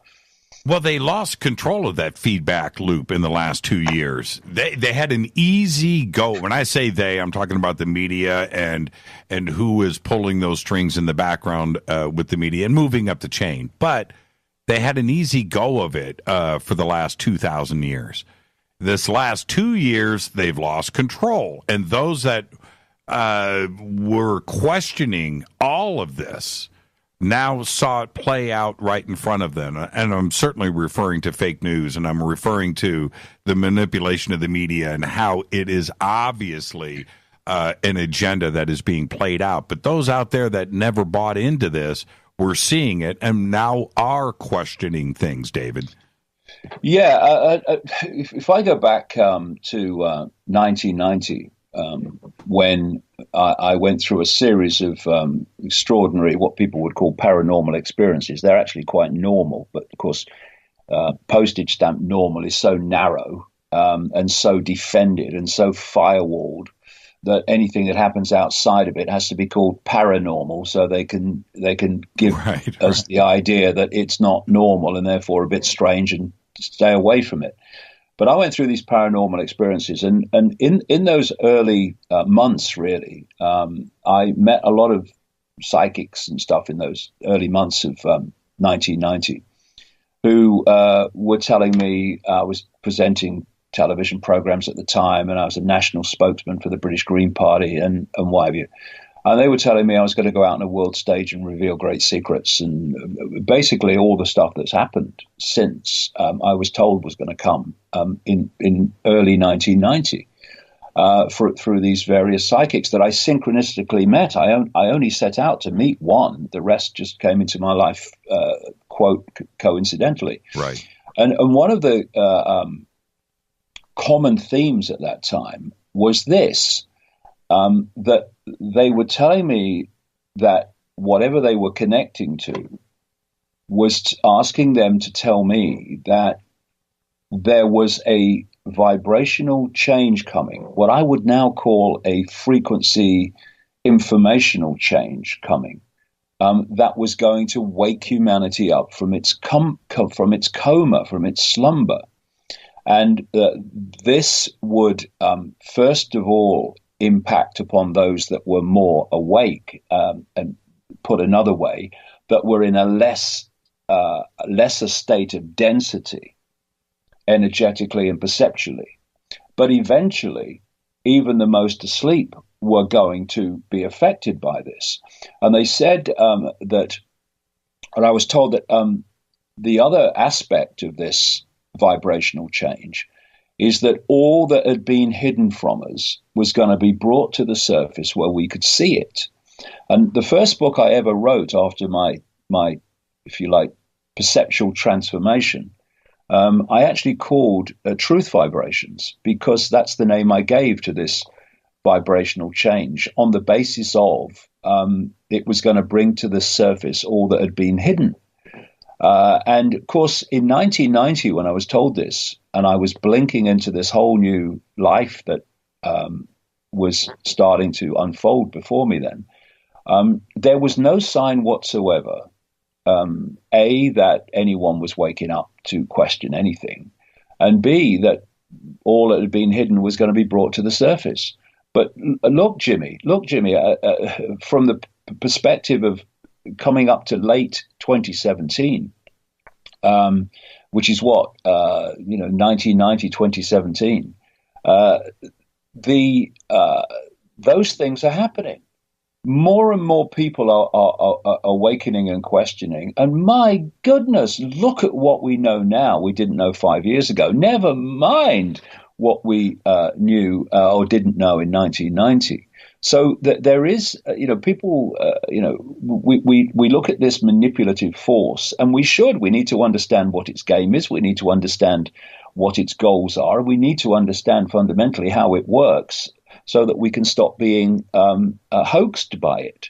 Well, they lost control of that feedback loop in the last 2 years. They had an easy go. When I say they, I'm talking about the media and who is pulling those strings in the background with the media and moving up the chain. But they had an easy go of it for the last 2,000 years. This last 2 years, they've lost control. And those that were questioning all of this now saw it play out right in front of them. And I'm certainly referring to fake news, and I'm referring to the manipulation of the media and how it is obviously an agenda that is being played out. But those out there that never bought into this were seeing it and now are questioning things, David. Yeah, if I go back to 1990, when I went through a series of extraordinary, what people would call paranormal experiences. They're actually quite normal, but of course, postage stamp normal is so narrow and so defended and so firewalled that anything that happens outside of it has to be called paranormal, so they can give us the idea that it's not normal and therefore a bit strange and stay away from it. But I went through these paranormal experiences, and in those early months, really, I met a lot of psychics and stuff in those early months of 1990 who were telling me. I was presenting television programs at the time, and I was a national spokesman for the British Green Party and what have you. And they were telling me I was going to go out on a world stage and reveal great secrets, and basically all the stuff that's happened since I was told was going to come in early 1990 through these various psychics that I synchronistically met. I only set out to meet one. The rest just came into my life, quote, coincidentally. Right. And one of the common themes at that time was this. That they were telling me that whatever they were connecting to was asking them to tell me that there was a vibrational change coming, what I would now call a frequency informational change coming, that was going to wake humanity up from its coma, from its slumber. And this would, first of all, impact upon those that were more awake, and put another way, that were in a lesser state of density, energetically and perceptually. But eventually, even the most asleep were going to be affected by this. And they said that, and I was told that the other aspect of this vibrational change is that all that had been hidden from us was going to be brought to the surface where we could see it. And the first book I ever wrote after my if you like, perceptual transformation, I actually called Truth Vibrations, because that's the name I gave to this vibrational change, on the basis of it was going to bring to the surface all that had been hidden. And of course, in 1990, when I was told this, and I was blinking into this whole new life that was starting to unfold before me then, there was no sign whatsoever, A, that anyone was waking up to question anything, and B, that all that had been hidden was going to be brought to the surface. But look, Jimmy, from the perspective of coming up to late 2017, which is what, 1990, 2017, those things are happening. More and more people are awakening and questioning. And my goodness, look at what we know now. We didn't know 5 years ago. Never mind what we knew or didn't know in 1990. So there is, people, we look at this manipulative force, and we need to understand what its game is. We need to understand what its goals are. We need to understand fundamentally how it works, so that we can stop being hoaxed by it,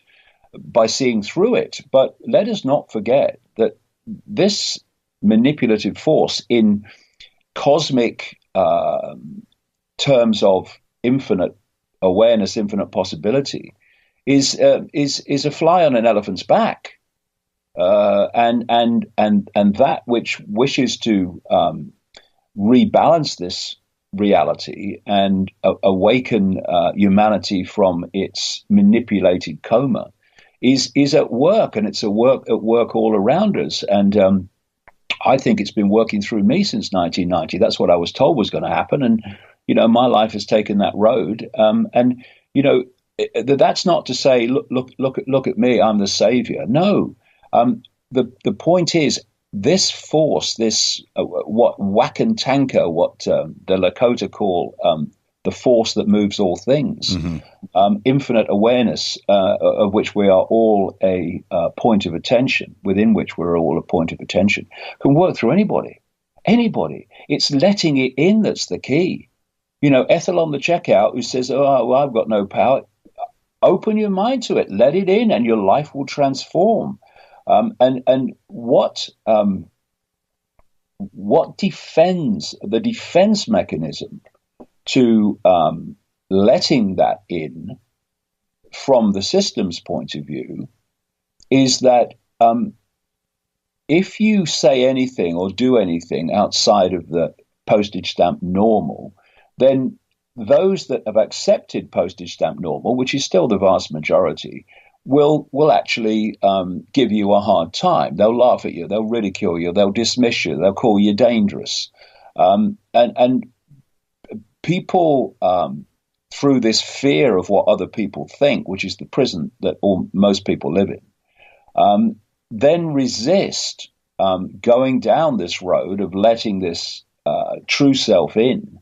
by seeing through it. But let us not forget that this manipulative force in cosmic terms of infinite awareness, infinite possibility, is a fly on an elephant's back, and that which wishes to rebalance this reality and awaken humanity from its manipulated coma is at work, and it's at work all around us. And I think it's been working through me since 1990. That's what I was told was going to happen, and my life has taken that road. And that's not to say look at me, I'm the savior. No, the point is, this force, this what Wakantanka, what the Lakota call the force that moves all things, infinite awareness, of which we are all a point of attention, within which we're all a point of attention, can work through anybody. It's letting it in that's the key. Ethel on the checkout who says, "Oh, well, I've got no power." Open your mind to it, let it in, and your life will transform. And what defends the defense mechanism to letting that in from the system's point of view is that if you say anything or do anything outside of the postage stamp normal, then those that have accepted postage stamp normal, which is still the vast majority, will actually give you a hard time. They'll laugh at you, they'll ridicule you, they'll dismiss you, they'll call you dangerous. And people, through this fear of what other people think, which is the prison that most people live in, then resist going down this road of letting this true self in.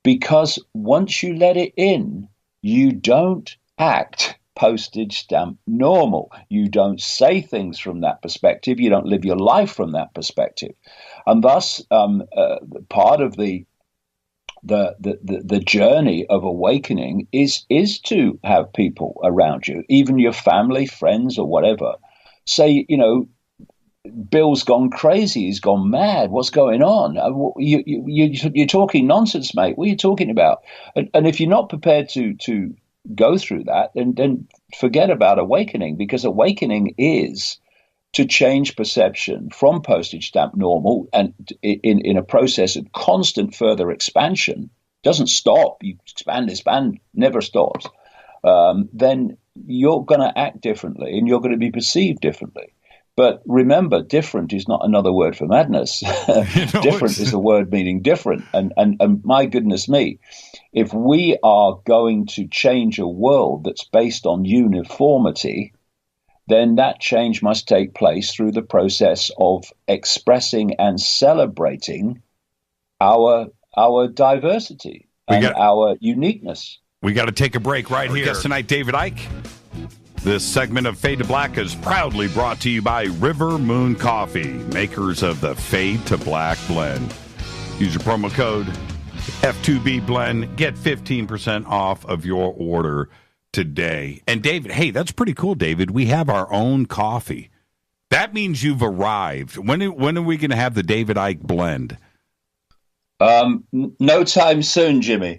Because once you let it in, you don't act postage stamp normal. You don't say things from that perspective. You don't live your life from that perspective. And thus, part of the journey of awakening is to have people around you, even your family, friends, or whatever, say, Bill's gone crazy. He's gone mad. What's going on? You're talking nonsense, mate. What are you talking about? And if you're not prepared to go through that, then forget about awakening, because awakening is to change perception from postage stamp normal, and in a process of constant further expansion, doesn't stop. You expand, never stops. Then you're going to act differently, and you're going to be perceived differently. But remember, different is not another word for madness. Different is a word meaning different. And my goodness me, if we are going to change a world that's based on uniformity, then that change must take place through the process of expressing and celebrating our diversity and our uniqueness. We got to take a break right here. Guest tonight, David Icke. This segment of Fade to Black is proudly brought to you by River Moon Coffee, makers of the Fade to Black blend. Use your promo code F2B blend. Get 15% off of your order today. And David, hey, that's pretty cool, David. We have our own coffee. That means you've arrived. When are we going to have the David Icke blend? No time soon, Jimmy.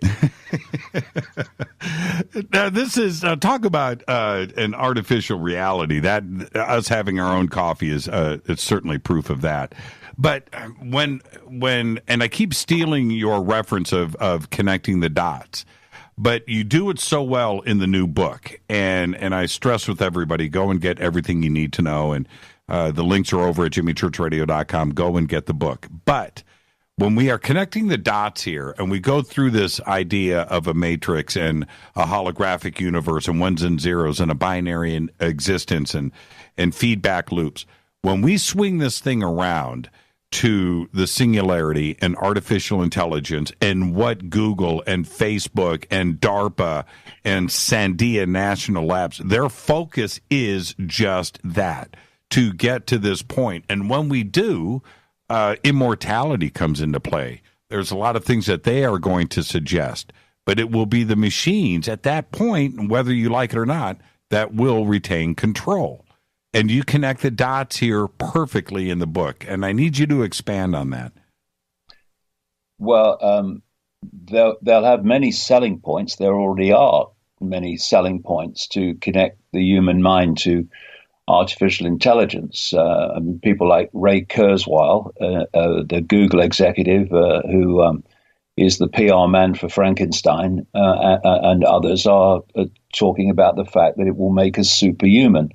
Now, this is talk about an artificial reality. That us having our own coffee is it's certainly proof of that. But when and I keep stealing your reference of connecting the dots, but you do it so well in the new book, and I stress with everybody, go and get everything you need to know, and the links are over at jimmychurchradio.com. Go and get the book. But when we are connecting the dots here and we go through this idea of a matrix and a holographic universe and ones and zeros and a binary existence and feedback loops, when we swing this thing around to the singularity and artificial intelligence and what Google and Facebook and DARPA and Sandia National Labs, their focus is just that, to get to this point. And when we do, immortality comes into play. There's a lot of things that they are going to suggest, but it will be the machines at that point, whether you like it or not, that will retain control. And you connect the dots here perfectly in the book, and I need you to expand on that. Well, they'll have many selling points. There already are many selling points to connect the human mind to artificial intelligence. I mean, people like Ray Kurzweil, the Google executive, who is the PR man for Frankenstein, and others are talking about the fact that it will make us superhuman.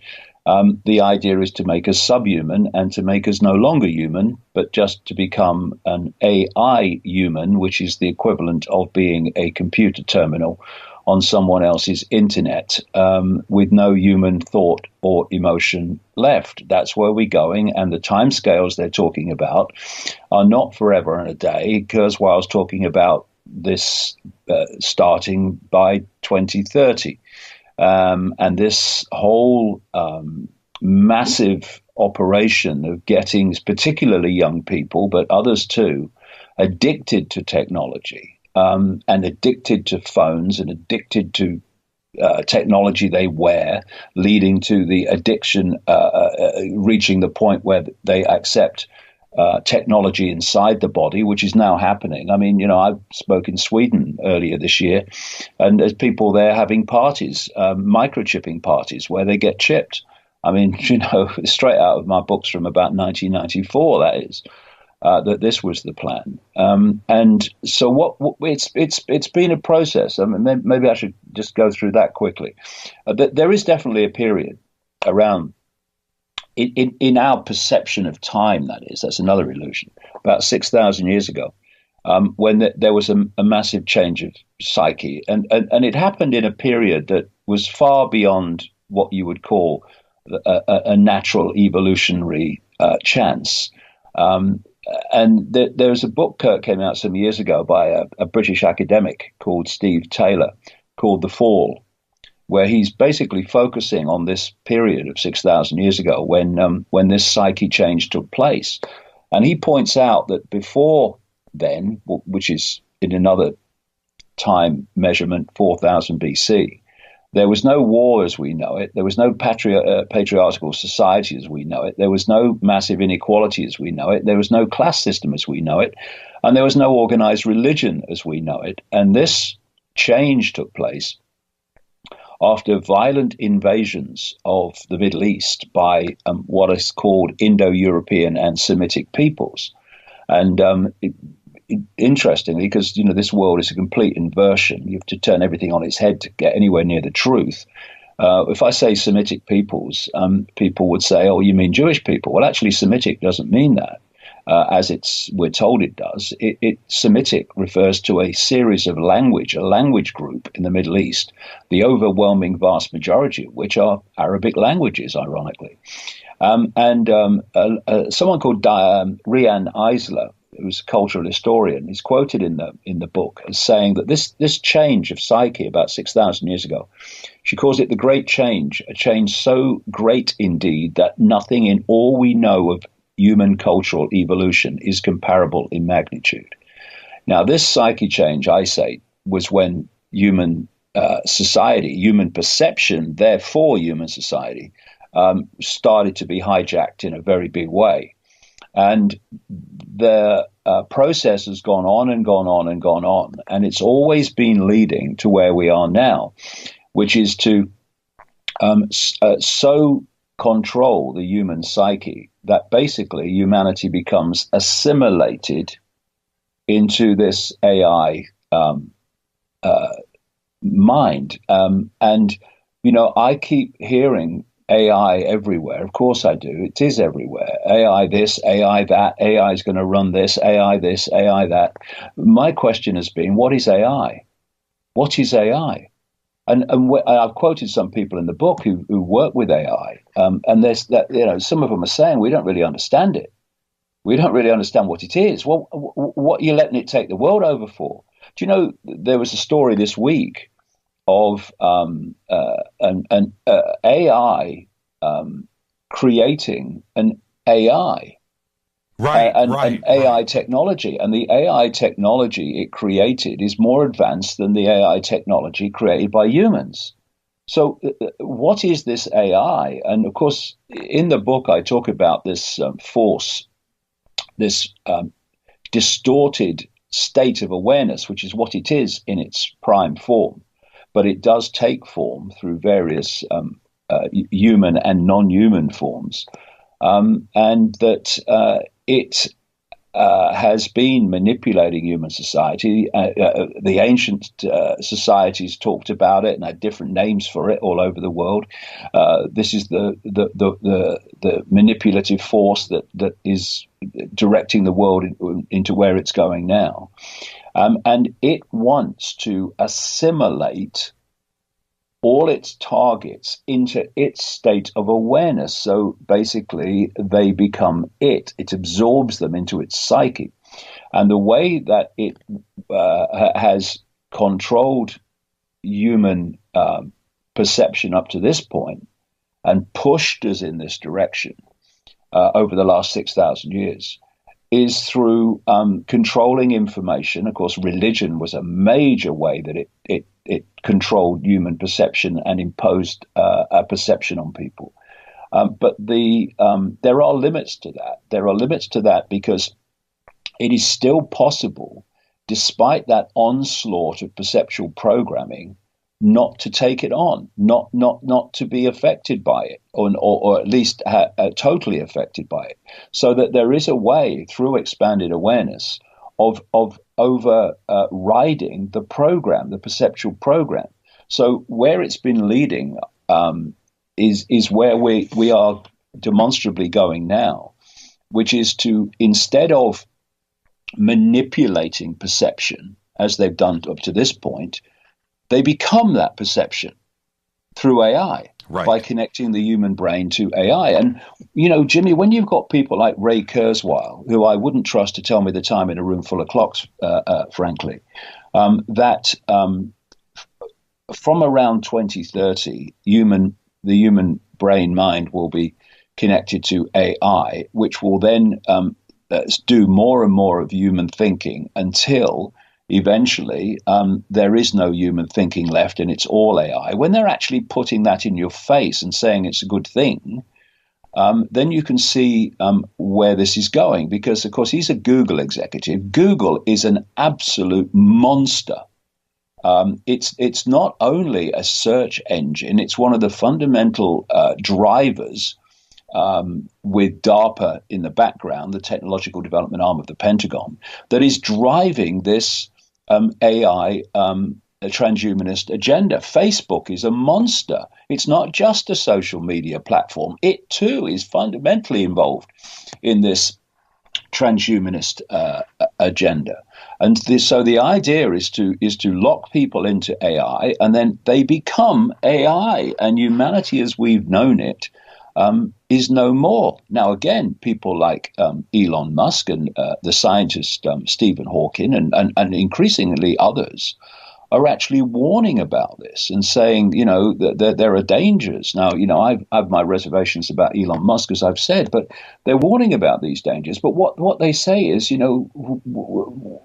The idea is to make us subhuman and to make us no longer human, but just to become an AI human, which is the equivalent of being a computer terminal on someone else's internet, with no human thought or emotion left. That's where we're going. And the timescales they're talking about are not forever and a day. Kurzweil's talking about this starting by 2030. And this whole massive operation of getting particularly young people, but others too, addicted to technology, and addicted to phones and addicted to technology they wear, leading to the addiction reaching the point where they accept technology inside the body, which is now happening. I mean, I spoke in Sweden earlier this year, and there's people there having parties, microchipping parties, where they get chipped. I mean, straight out of my books from about 1994, that is. That this was the plan, and so it's been a process. I mean, maybe I should just go through that quickly. There is definitely a period around in our perception of time. That's another illusion. About 6,000 years ago, when there was a massive change of psyche, and it happened in a period that was far beyond what you would call a natural evolutionary chance. And there was a book came out some years ago by a British academic called Steve Taylor, called The Fall, where he's basically focusing on this period of 6,000 years ago when this psyche change took place. And he points out that before then, which is in another time measurement, 4,000 BC, there was no war as we know it. There was no patriarchal society as we know it. There was no massive inequality as we know it. There was no class system as we know it. And there was no organized religion as we know it. And this change took place after violent invasions of the Middle East by what is called Indo-European and Semitic peoples. And interestingly, because this world is a complete inversion, you have to turn everything on its head to get anywhere near the truth. If I say Semitic peoples, people would say, "Oh, you mean Jewish people?" Well, actually, Semitic doesn't mean that, as we're told it does. Semitic refers to a series of a language group in the Middle East, the overwhelming vast majority of which are Arabic languages, ironically. Someone called Rian Eisler, who's a cultural historian, is quoted in the book as saying that this change of psyche about 6,000 years ago, she calls it the Great Change, a change so great indeed that nothing in all we know of human cultural evolution is comparable in magnitude. Now, this psyche change, I say, was when human society, human perception, therefore human society, started to be hijacked in a very big way. And the process has gone on and gone on and gone on. And it's always been leading to where we are now, which is to so control the human psyche that basically humanity becomes assimilated into this AI mind. I keep hearing AI everywhere. Of course I do. It is everywhere. AI this, AI that, AI is going to run this, AI that. My question has been, what is AI? What is AI? And I've quoted some people in the book who work with AI, and there's that, some of them are saying we don't really understand it. We don't really understand what it is. Well, what are you letting it take the world over for? Do you know there was a story this week of an AI creating an AI, an AI technology, and the AI technology it created is more advanced than the AI technology created by humans. So, what is this AI? And of course, in the book, I talk about this force, this distorted state of awareness, which is what it is in its prime form. But it does take form through various human and non-human forms, and that it has been manipulating human society. The ancient societies talked about it and had different names for it all over the world. This is the manipulative force that is directing the world into where it's going now. And it wants to assimilate all its targets into its state of awareness. So basically, they become it. It absorbs them into its psyche. And the way that it has controlled human perception up to this point and pushed us in this direction over the last 6,000 years is through controlling information. Of course, religion was a major way that it controlled human perception and imposed a perception on people. But there are limits to that. There are limits to that because it is still possible, despite that onslaught of perceptual programming, not to take it on, not to be affected by it, or at least totally affected by it. So that there is a way through expanded awareness of overriding the program, the perceptual program. So where it's been leading is where we are demonstrably going now, which is to, instead of manipulating perception as they've done up to this point, they become that perception through AI, right, by connecting the human brain to AI. And, you know, Jimmy, when you've got people like Ray Kurzweil, who I wouldn't trust to tell me the time in a room full of clocks, frankly, that from around 2030, the human brain mind will be connected to AI, which will then do more and more of human thinking until eventually there is no human thinking left and it's all AI. When they're actually putting that in your face and saying it's a good thing, then you can see where this is going. Because, of course, he's a Google executive. Google is an absolute monster. It's not only a search engine, it's one of the fundamental drivers with DARPA in the background, the technological development arm of the Pentagon, that is driving this AI transhumanist agenda. Facebook is a monster. It's not just a social media platform. It too is fundamentally involved in this transhumanist agenda. And so the idea is to lock people into AI, and then they become AI, and humanity as we've known it is no more. Now, again, people like Elon Musk and the scientist Stephen Hawking and increasingly others are actually warning about this and saying, you know, that there are dangers. Now, you know, I have my reservations about Elon Musk, as I've said, but they're warning about these dangers. But what they say is, you know,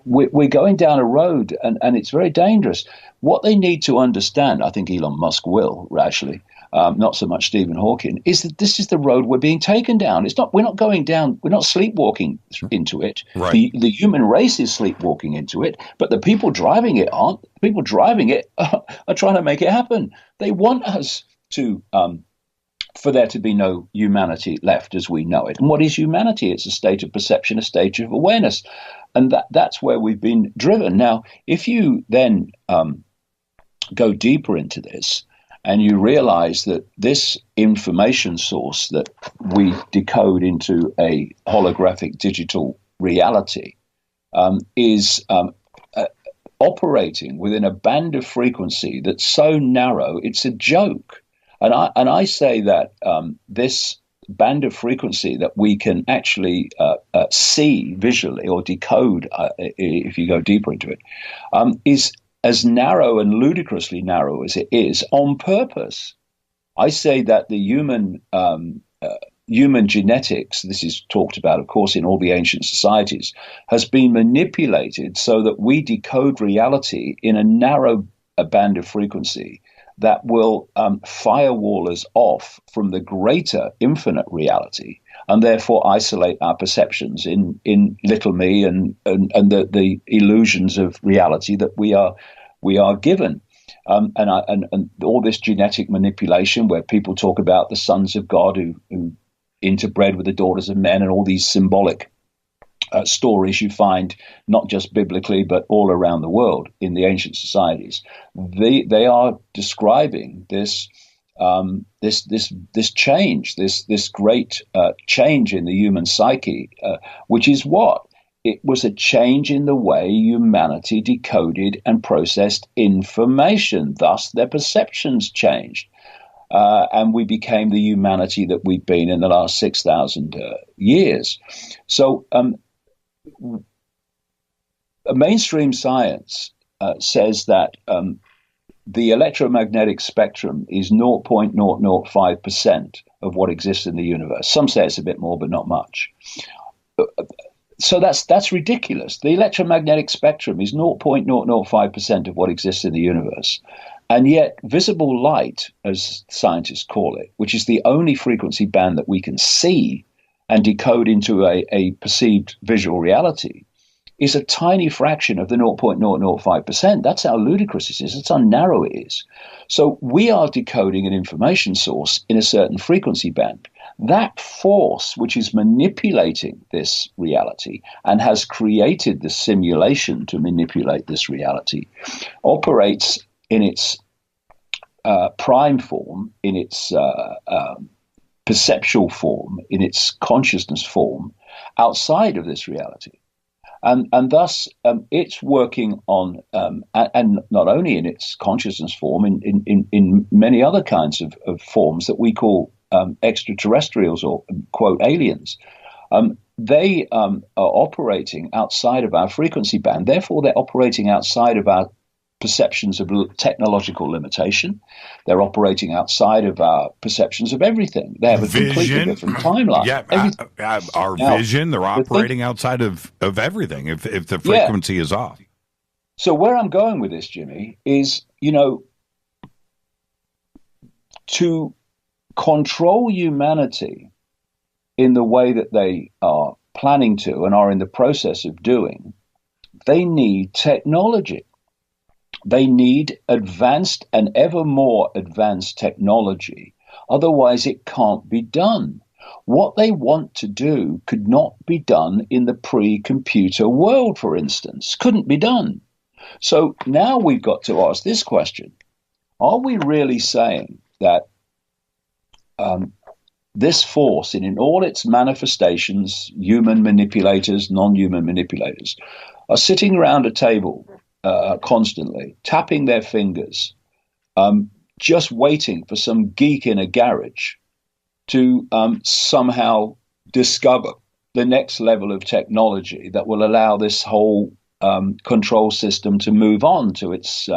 we're going down a road and it's very dangerous. What they need to understand, I think Elon Musk will actually, not so much Stephen Hawking, is that this is the road we're being taken down. It's not. We're not going down. We're not sleepwalking into it. Right. The human race is sleepwalking into it, but the people driving it aren't. The people driving it are trying to make it happen. They want us to, for there to be no humanity left as we know it. And what is humanity? It's a state of perception, a state of awareness, and that's where we've been driven. Now, if you then go deeper into this, and you realize that this information source that we decode into a holographic digital reality is operating within a band of frequency that's so narrow, it's a joke. And I say that this band of frequency that we can actually see visually or decode, if you go deeper into it, is as narrow and ludicrously narrow as it is on purpose. I say that the human genetics, this is talked about, of course, in all the ancient societies, has been manipulated so that we decode reality in a narrow band of frequency that will firewall us off from the greater infinite reality. and therefore isolate our perceptions in little me and the illusions of reality that we are given. And all this genetic manipulation, where people talk about the sons of God who interbred with the daughters of men, and all these symbolic stories you find not just biblically but all around the world in the ancient societies, they are describing this change, this great change in the human psyche, which is what? It was a change in the way humanity decoded and processed information. Thus, their perceptions changed. And we became the humanity that we've been in the last 6,000 years. So mainstream science says that the electromagnetic spectrum is 0.005% of what exists in the universe. Some say it's a bit more, but not much. So that's ridiculous. The electromagnetic spectrum is 0.005% of what exists in the universe. And yet visible light, as scientists call it, which is the only frequency band that we can see and decode into a perceived visual reality, is a tiny fraction of the 0.005%. That's how ludicrous it is. That's how narrow it is. So we are decoding an information source in a certain frequency band. That force, which is manipulating this reality and has created the simulation to manipulate this reality, operates in its prime form, in its perceptual form, in its consciousness form, outside of this reality. And thus, it's working on, and not only in its consciousness form, in many other kinds of forms that we call extraterrestrials or, quote, aliens. They are operating outside of our frequency band. Therefore, they're operating outside of our perceptions of technological limitation. They're operating outside of our perceptions of everything. They have a completely different timeline. Yeah, our vision, they're operating outside of everything if the frequency is off. So where I'm going with this, Jimmy, is, to control humanity in the way that they are planning to and are in the process of doing, they need technology. They need advanced and ever more advanced technology. Otherwise, it can't be done. What they want to do could not be done in the pre-computer world, for instance. Couldn't be done. So now we've got to ask this question. Are we really saying that this force, in all its manifestations, human manipulators, non-human manipulators, are sitting around a table constantly, tapping their fingers, just waiting for some geek in a garage to somehow discover the next level of technology that will allow this whole control system to move on to its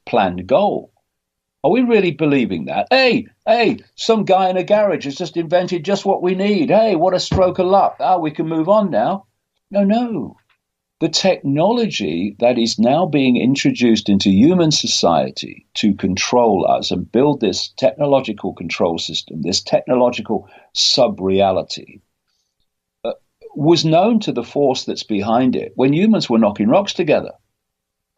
planned goal? Are we really believing that? Hey, some guy in a garage has just invented just what we need. Hey, what a stroke of luck. We can move on now. No. The technology that is now being introduced into human society to control us and build this technological control system, this technological sub-reality, was known to the force that's behind it when humans were knocking rocks together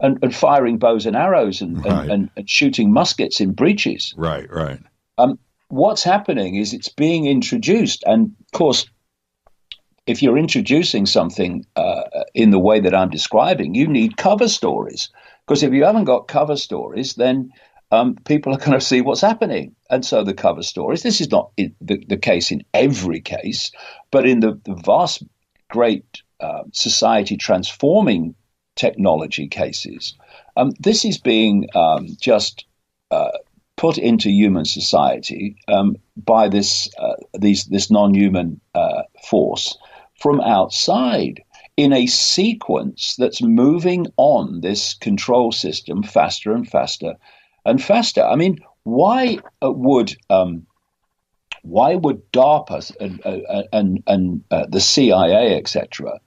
and firing bows and arrows and shooting muskets in breaches. Right. What's happening is it's being introduced. And, of course, if you're introducing something in the way that I'm describing, you need cover stories. Because if you haven't got cover stories, then people are going to see what's happening. And so the cover stories, this is not the case in every case, but in the vast, great society transforming technology cases, this is being just put into human society by this non-human force from outside in a sequence that's moving on this control system faster and faster and faster. I mean, why would DARPA and the CIA, etc.,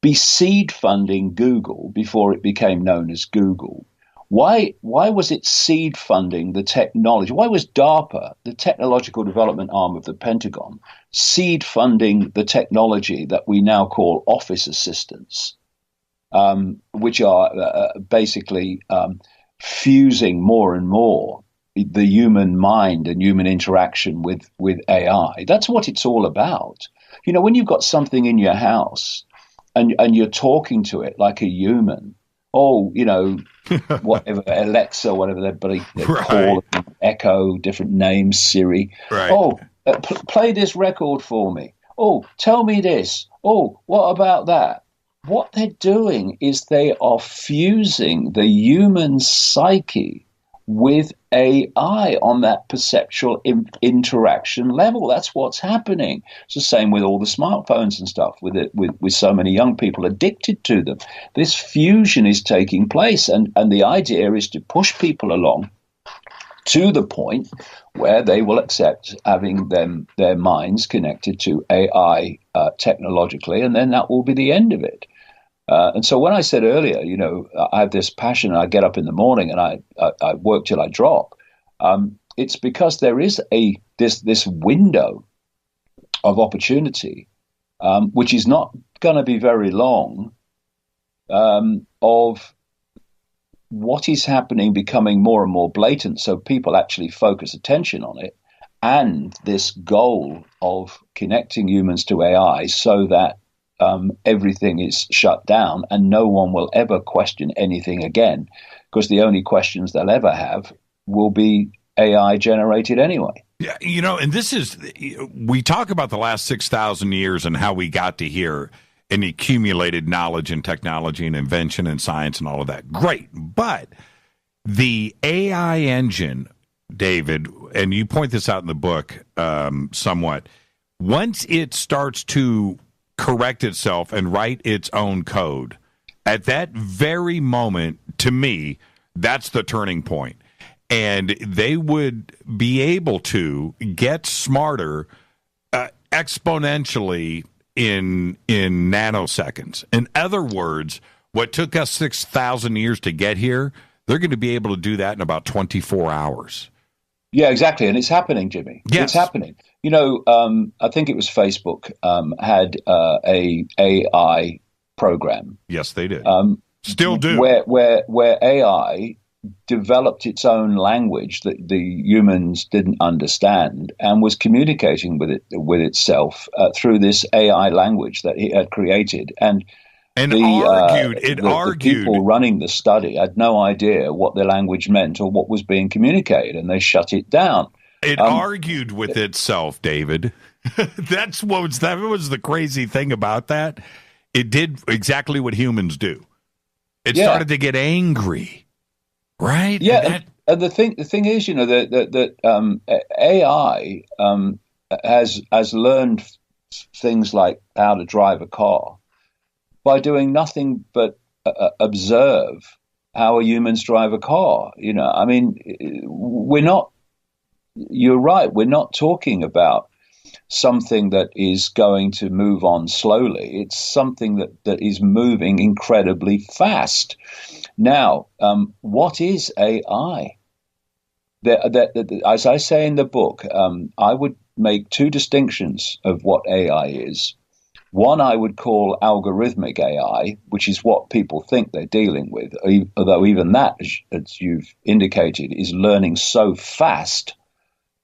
be seed funding Google before it became known as Google? Why was it seed funding the technology? Why was DARPA, the technological development arm of the Pentagon, seed funding the technology that we now call office assistants, which are basically fusing more and more the human mind and human interaction with AI? That's what it's all about. You know, when you've got something in your house and you're talking to it like a human, you know, whatever, Alexa, whatever they call it, Echo, different names, Siri. Right. Play this record for me. Tell me this. What about that? What they're doing is they are fusing the human psyche with AI on that perceptual interaction level. That's what's happening. It's the same with all the smartphones and stuff, with so many young people addicted to them. This fusion is taking place, and the idea is to push people along to the point where they will accept having their minds connected to AI technologically, and then that will be the end of it. And so when I said earlier, you know, I have this passion, I get up in the morning and I work till I drop. It's because there is this window of opportunity, which is not going to be very long, of what is happening becoming more and more blatant, so people actually focus attention on it, and this goal of connecting humans to AI so that everything is shut down and no one will ever question anything again, because the only questions they'll ever have will be AI generated anyway. Yeah, you know, and we talk about the last 6,000 years and how we got to here and accumulated knowledge and technology and invention and science and all of that. Great. But the AI engine, David, and you point this out in the book somewhat, once it starts to correct itself and write its own code, at that very moment, to me, that's the turning point. And they would be able to get smarter exponentially in nanoseconds. In other words, what took us 6,000 years to get here, they're going to be able to do that in about 24 hours. Yeah, exactly. And it's happening, Jimmy. Yes. It's happening. You know, I think it was Facebook had a AI program. Yes, they did. Still do. Where AI developed its own language that the humans didn't understand and was communicating with itself through this AI language that it had created. And the people running the study had no idea what the language meant or what was being communicated, and they shut it down. It argued with itself, David. That was the crazy thing about that. It did exactly what humans do. It started to get angry, right? Yeah, and the thing is, you know, that AI has learned things like how to drive a car by doing nothing but observe how humans drive a car. You know, I mean, you're right, we're not talking about something that is going to move on slowly. It's something that is moving incredibly fast. Now, what is AI? As I say in the book, I would make two distinctions of what AI is. One I would call algorithmic AI, which is what people think they're dealing with, although even that, as you've indicated, is learning so fast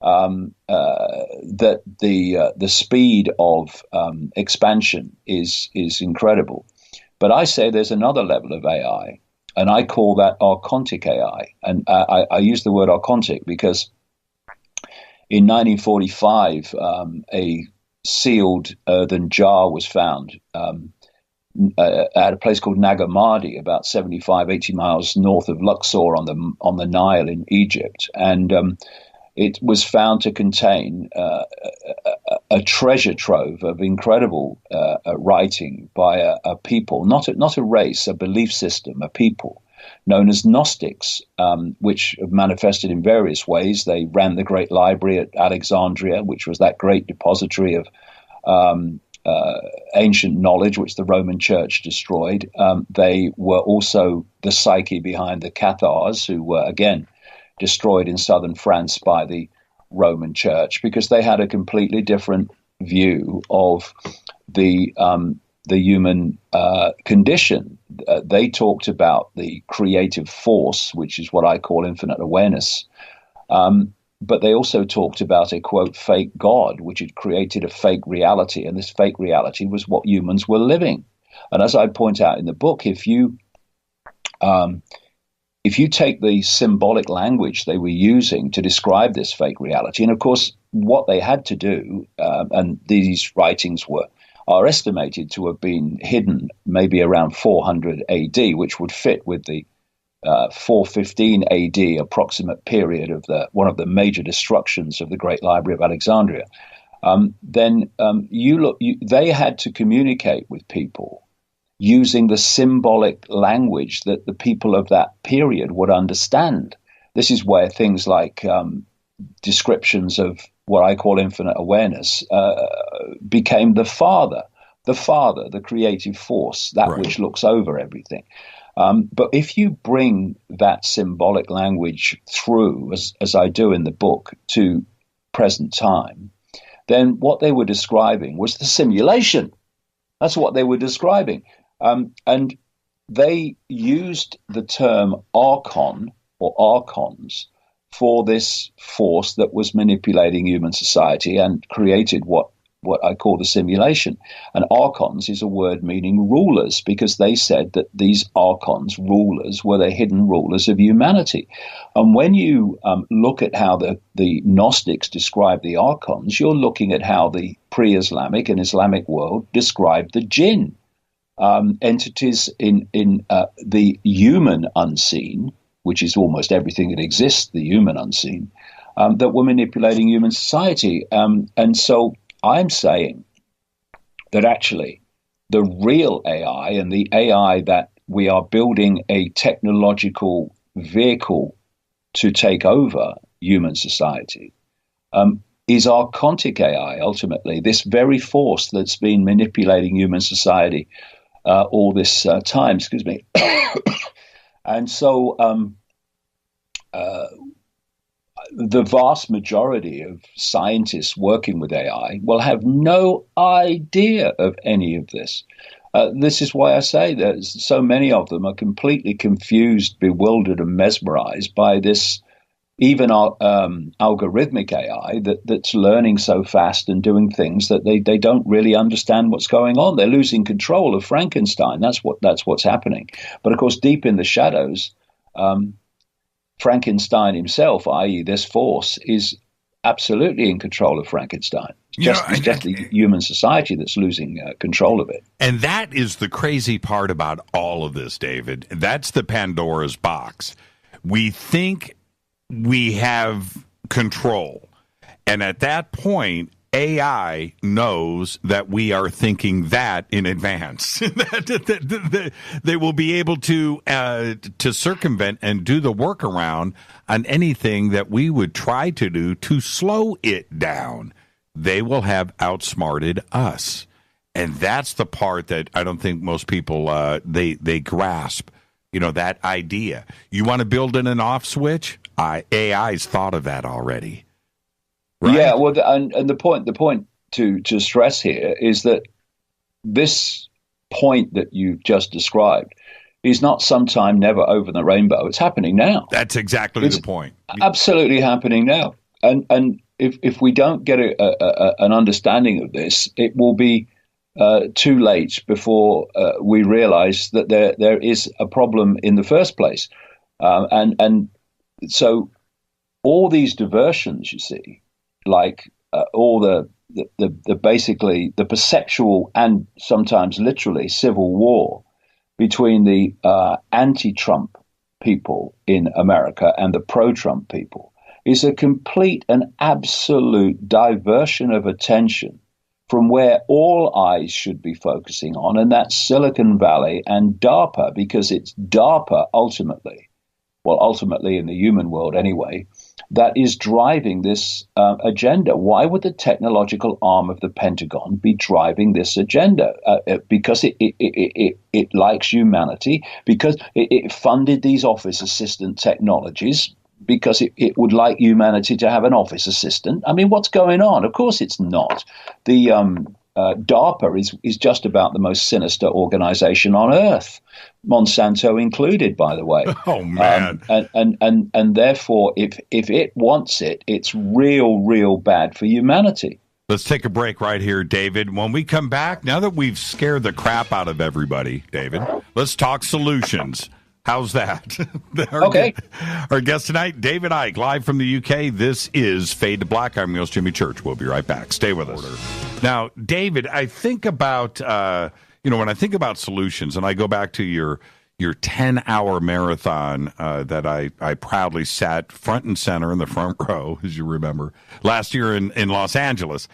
that the speed of expansion is incredible. But I say there's another level of AI, and I call that archontic AI. And I use the word archontic because in 1945, a sealed earthen jar was found at a place called Nagamadi, about 75, 80 miles north of Luxor on the Nile in Egypt. And it was found to contain a treasure trove of incredible writing by a people, not a race, a belief system, a people known as Gnostics, which have manifested in various ways. They ran the great library at Alexandria, which was that great depository of ancient knowledge, which the Roman Church destroyed. They were also the psyche behind the Cathars, who were, again, destroyed in southern France by the Roman Church, because they had a completely different view of the human condition. They talked about the creative force, which is what I call infinite awareness. But they also talked about a, quote, fake God, which had created a fake reality. And this fake reality was what humans were living. And as I point out in the book, if you take the symbolic language they were using to describe this fake reality, and of course, what they had to do, and these writings are estimated to have been hidden maybe around 400 AD, which would fit with the 415 AD approximate period of one of the major destructions of the Great Library of Alexandria. They had to communicate with people using the symbolic language that the people of that period would understand. This is where things like descriptions of what I call infinite awareness became the Father, the creative force, that right, which looks over everything. But if you bring that symbolic language through, as I do in the book, to present time, then what they were describing was the simulation. That's what they were describing. And they used the term archon or archons for this force that was manipulating human society and created what I call the simulation. And archons is a word meaning rulers, because they said that these archons, rulers, were the hidden rulers of humanity. And when you look at how the Gnostics describe the archons, you're looking at how the pre-Islamic and Islamic world described the jinn, entities in the human unseen, which is almost everything that exists, the human unseen, that were manipulating human society. And so I'm saying that actually the real AI and the AI that we are building a technological vehicle to take over human society is archontic AI, ultimately, this very force that's been manipulating human society all this time, excuse me. And so the vast majority of scientists working with AI will have no idea of any of this. This is why I say that so many of them are completely confused, bewildered, and mesmerized by this, even algorithmic AI that's learning so fast and doing things that they don't really understand what's going on. They're losing control of Frankenstein. That's what's happening. But of course, deep in the shadows, Frankenstein himself, i.e. this force, is absolutely in control of Frankenstein. It's just the human society that's losing control of it. And that is the crazy part about all of this, David. That's the Pandora's box. We think we have control. And at that point, AI knows that we are thinking that in advance. They will be able to circumvent and do the workaround on anything that we would try to do to slow it down. They will have outsmarted us. And that's the part that I don't think most people, they grasp, that idea. You want to build in an off switch? AI's thought of that already. Right? Yeah, well, and the point to stress here is that this point that you've just described is not sometime never over the rainbow. It's happening now. That's exactly the point. Absolutely happening now. And if we don't get an understanding of this, it will be too late before we realize that there is a problem in the first place. And so all these diversions, you see, like all the basically the perceptual and sometimes literally civil war between the anti-Trump people in America and the pro-Trump people is a complete and absolute diversion of attention from where all eyes should be focusing on, and that's Silicon Valley and DARPA, because it's DARPA ultimately well, ultimately in the human world anyway, that is driving this agenda. Why would the technological arm of the Pentagon be driving this agenda? Because it likes humanity, because it funded these office assistant technologies, because it would like humanity to have an office assistant. I mean, what's going on? Of course it's not. The DARPA is just about the most sinister organization on earth, Monsanto included, by the way. Oh, man. And therefore, if it wants it, it's real bad for humanity. Let's take a break right here, David. When we come back, now that we've scared the crap out of everybody, David, let's talk solutions. How's that? Okay. Our guest tonight, David Icke, live from the UK. This is Fade to Black. I'm your host, Jimmy Church. We'll be right back. Stay with us. Now, David, I think about, when I think about solutions, and I go back to your 10-hour marathon that I proudly sat front and center in the front row, as you remember, last year in Los Angeles.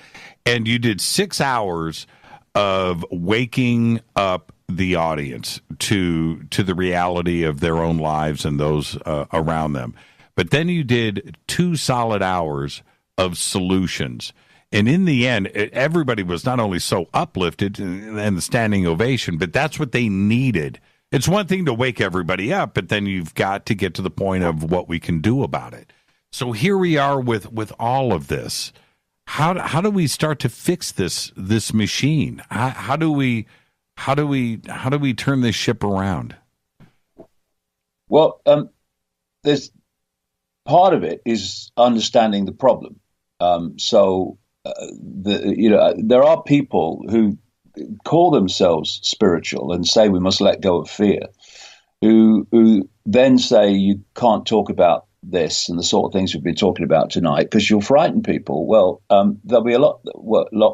And you did 6 hours of waking up the audience to the reality of their own lives and those around them. But then you did 2 solid hours of solutions. And in the end, everybody was not only so uplifted and the standing ovation, but that's what they needed. It's one thing to wake everybody up, but then you've got to get to the point of what we can do about it. So here we are with all of this. How do we start to fix this machine? How do we turn this ship around? Well, there's part of it is understanding the problem. There are people who call themselves spiritual and say we must let go of fear, who then say you can't talk about this and the sort of things we've been talking about tonight because you'll frighten people. Well, they'll be a lot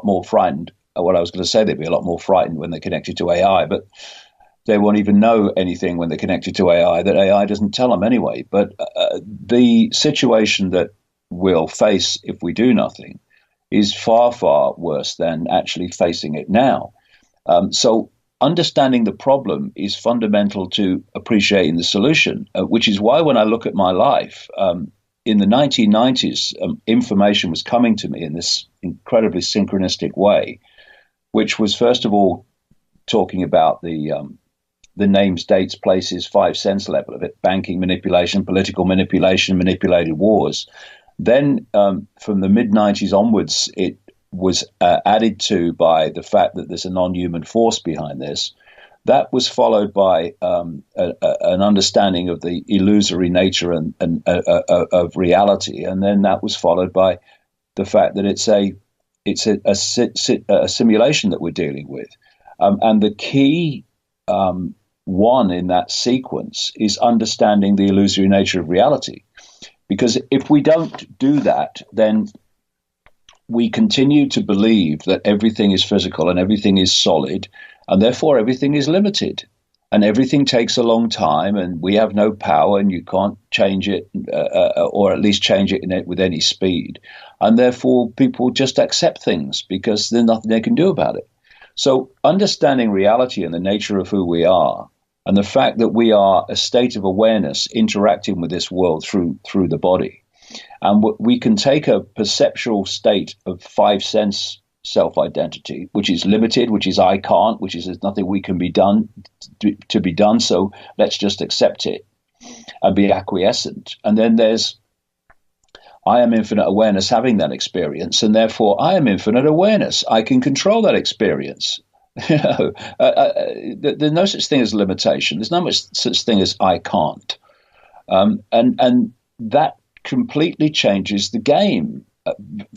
more frightened. What I was going to say, they'd be a lot more frightened when they're connected to AI, but they won't even know anything when they're connected to AI that AI doesn't tell them anyway. But the situation that we'll face if we do nothing is far worse than actually facing it now. So understanding the problem is fundamental to appreciating the solution, which is why when I look at my life, in the 1990s, information was coming to me in this incredibly synchronistic way, which was, first of all, talking about the names, dates, places, 5 sense level of it, banking manipulation, political manipulation, manipulated wars. Then from the mid-90s onwards, it was added to by the fact that there's a non-human force behind this. That was followed by an understanding of the illusory nature of reality, and then that was followed by the fact that it's a simulation that we're dealing with. And the key one in that sequence is understanding the illusory nature of reality. Because if we don't do that, then we continue to believe that everything is physical and everything is solid, and therefore everything is limited. And everything takes a long time, and we have no power, and you can't change it, or at least change it with any speed. And therefore, people just accept things because there's nothing they can do about it. So understanding reality and the nature of who we are, and the fact that we are a state of awareness interacting with this world through the body. And we can take a perceptual state of 5 sense self-identity, which is limited, which is I can't, which is there's nothing we can be done to be done, so let's just accept it and be acquiescent. And then there's I am infinite awareness having that experience, and therefore I am infinite awareness. I can control that experience. There's no such thing as limitation. There's no much such thing as I can't. And that completely changes the game.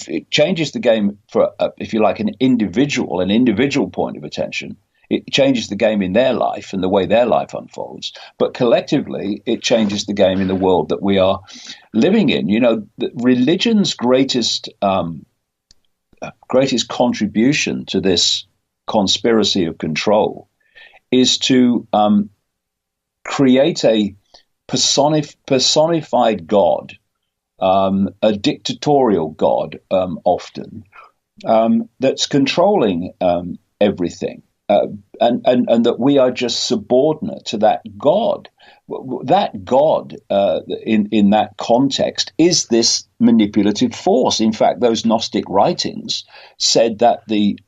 It changes the game for, if you like, an individual point of attention. It changes the game in their life and the way their life unfolds. But collectively, it changes the game in the world that we are living in. You know, religion's greatest contribution to this conspiracy of control is to create a personified God, a dictatorial God, often, that's controlling everything. and that we are just subordinate to that God. That God, in that context, is this manipulative force. In fact, those Gnostic writings said that the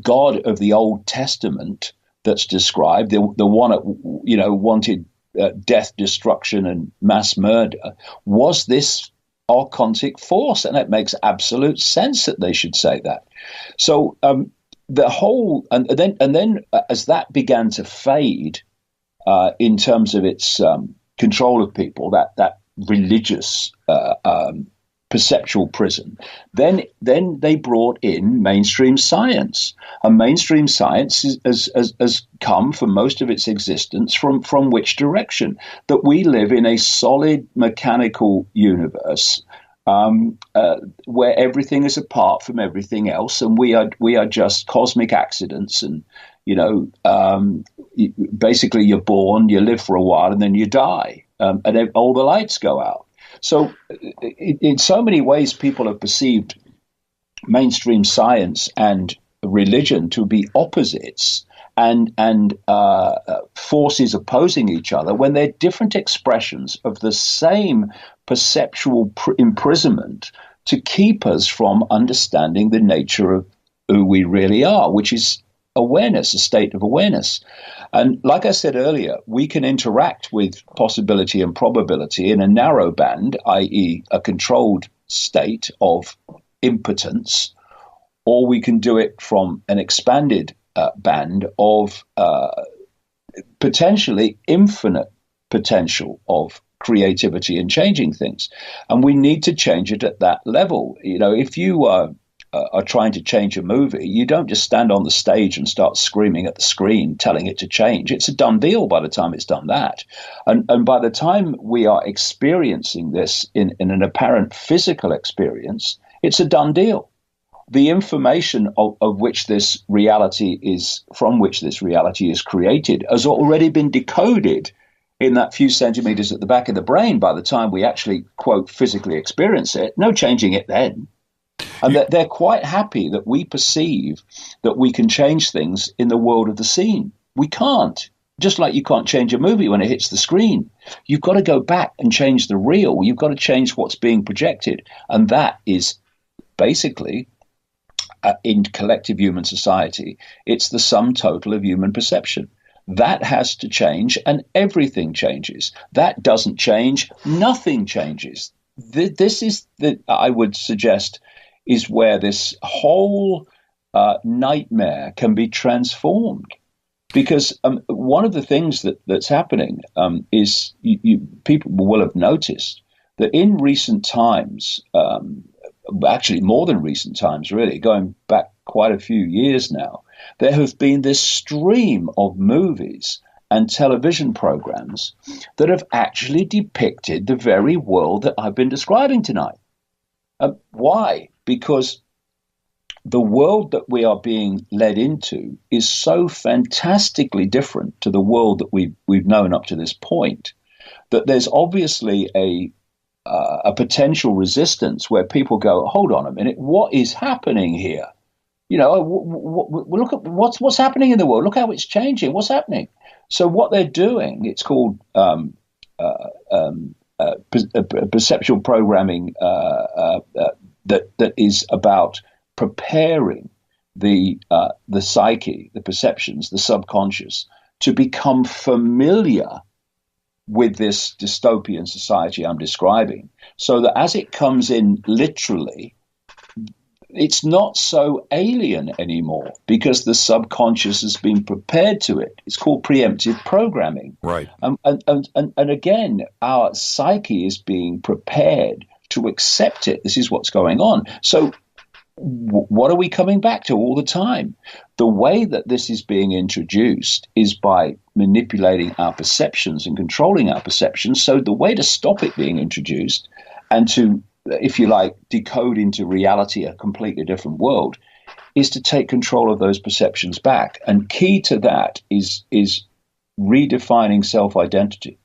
God of the Old Testament that's described, the one that wanted death, destruction, and mass murder, was this archontic force, and it makes absolute sense that they should say that. So the whole, and then as that began to fade in terms of its control of people, that religious perceptual prison, then they brought in mainstream science, and mainstream science has come for most of its existence from which direction? That we live in a solid mechanical universe where everything is apart from everything else, and we are just cosmic accidents, and basically you're born, you live for a while, and then you die, and all the lights go out. So in so many ways, people have perceived mainstream science and religion to be opposites and forces opposing each other, when they're different expressions of the same perceptual imprisonment to keep us from understanding the nature of who we really are, which is awareness, a state of awareness. And like I said earlier, we can interact with possibility and probability in a narrow band, i.e. a controlled state of impotence, or we can do it from an expanded band of potentially infinite potential of creativity and changing things. And we need to change it at that level. If you are trying to change a movie, you don't just stand on the stage and start screaming at the screen, telling it to change. It's a done deal by the time it's done that. And by the time we are experiencing this in an apparent physical experience, it's a done deal. The information of which this reality is, from which this reality is created, has already been decoded in that few centimeters at the back of the brain by the time we actually, quote, physically experience it. No changing it then. And they're quite happy that we perceive that we can change things in the world of the scene. We can't. Just like you can't change a movie when it hits the screen. You've got to go back and change the real. You've got to change what's being projected. And that is basically, in collective human society, it's the sum total of human perception. That has to change, and everything changes. That doesn't change, nothing changes. This is, I would suggest, is where this whole nightmare can be transformed. Because one of the things that's happening is people will have noticed that in recent times, actually more than recent times, really, going back quite a few years now, there have been this stream of movies and television programs that have actually depicted the very world that I've been describing tonight. Why? Because the world that we are being led into is so fantastically different to the world that we've known up to this point, that there's obviously a potential resistance where people go, hold on a minute, what is happening here? Look at what's happening in the world. Look how it's changing. What's happening? So what they're doing, it's called perceptual programming that is about preparing the psyche, the perceptions, the subconscious, to become familiar with this dystopian society I'm describing, so that as it comes in literally, it's not so alien anymore, because the subconscious has been prepared to it. It's called preemptive programming. Right. And again, our psyche is being prepared to accept it. This is what's going on. So what are we coming back to all the time? The way that this is being introduced is by manipulating our perceptions and controlling our perceptions. So the way to stop it being introduced and to, if you like, decode into reality a completely different world is to take control of those perceptions back. And key to that is redefining self-identity.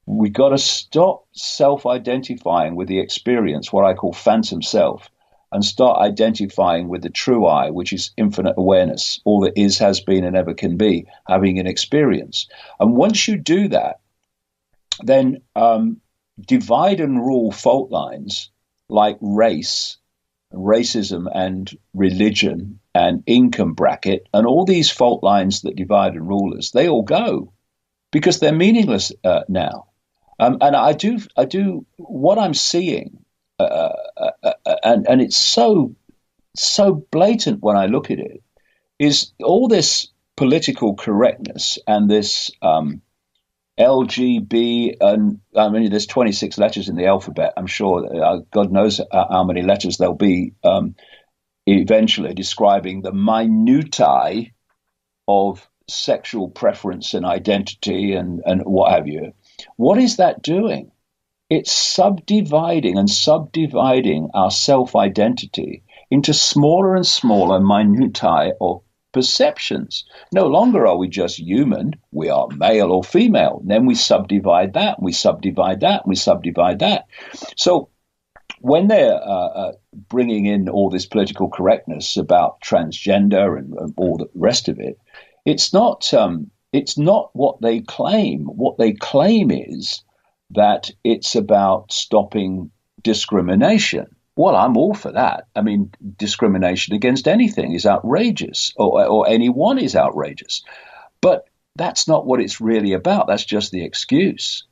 We've got to stop self-identifying with the experience, what I call phantom self, and start identifying with the true I, which is infinite awareness, all that is, has been, and ever can be, having an experience. And once you do that, then divide and rule fault lines like racism and religion and income bracket and all these fault lines that divide and rule us, they all go because they're meaningless now. And I do what I'm seeing, and it's so blatant when I look at it, is all this political correctness and this LGB, and I mean, there's 26 letters in the alphabet. I'm sure God knows how many letters there'll be eventually describing the minutiae of sexual preference and identity and what have you. What is that doing? It's subdividing our self-identity into smaller and smaller minutiae of perceptions. No longer are we just human, we are male or female. Then we subdivide that, we subdivide that, we subdivide that. So when they're bringing in all this political correctness about transgender and all the rest of it, it's not what they claim. What they claim is that it's about stopping discrimination. Well, I'm all for that. I mean, discrimination against anything is outrageous, or anyone is outrageous. But that's not what it's really about. That's just the excuse.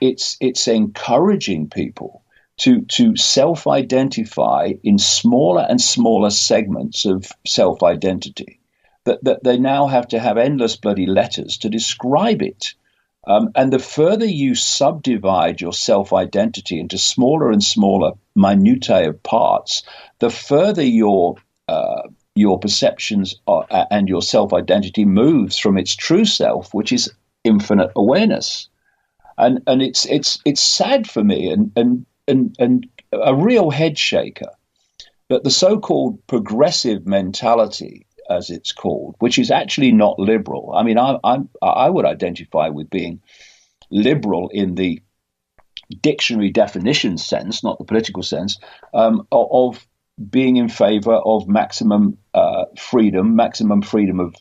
It's encouraging people to self-identify in smaller and smaller segments of self-identity. That they now have to have endless bloody letters to describe it. And the further you subdivide your self-identity into smaller and smaller minutiae of parts, the further your perceptions and your self-identity moves from its true self, which is infinite awareness. And it's sad for me and a real head shaker that the so-called progressive mentality, as it's called, which is actually not liberal. I mean, I would identify with being liberal in the dictionary definition sense, not the political sense, of being in favor of maximum freedom of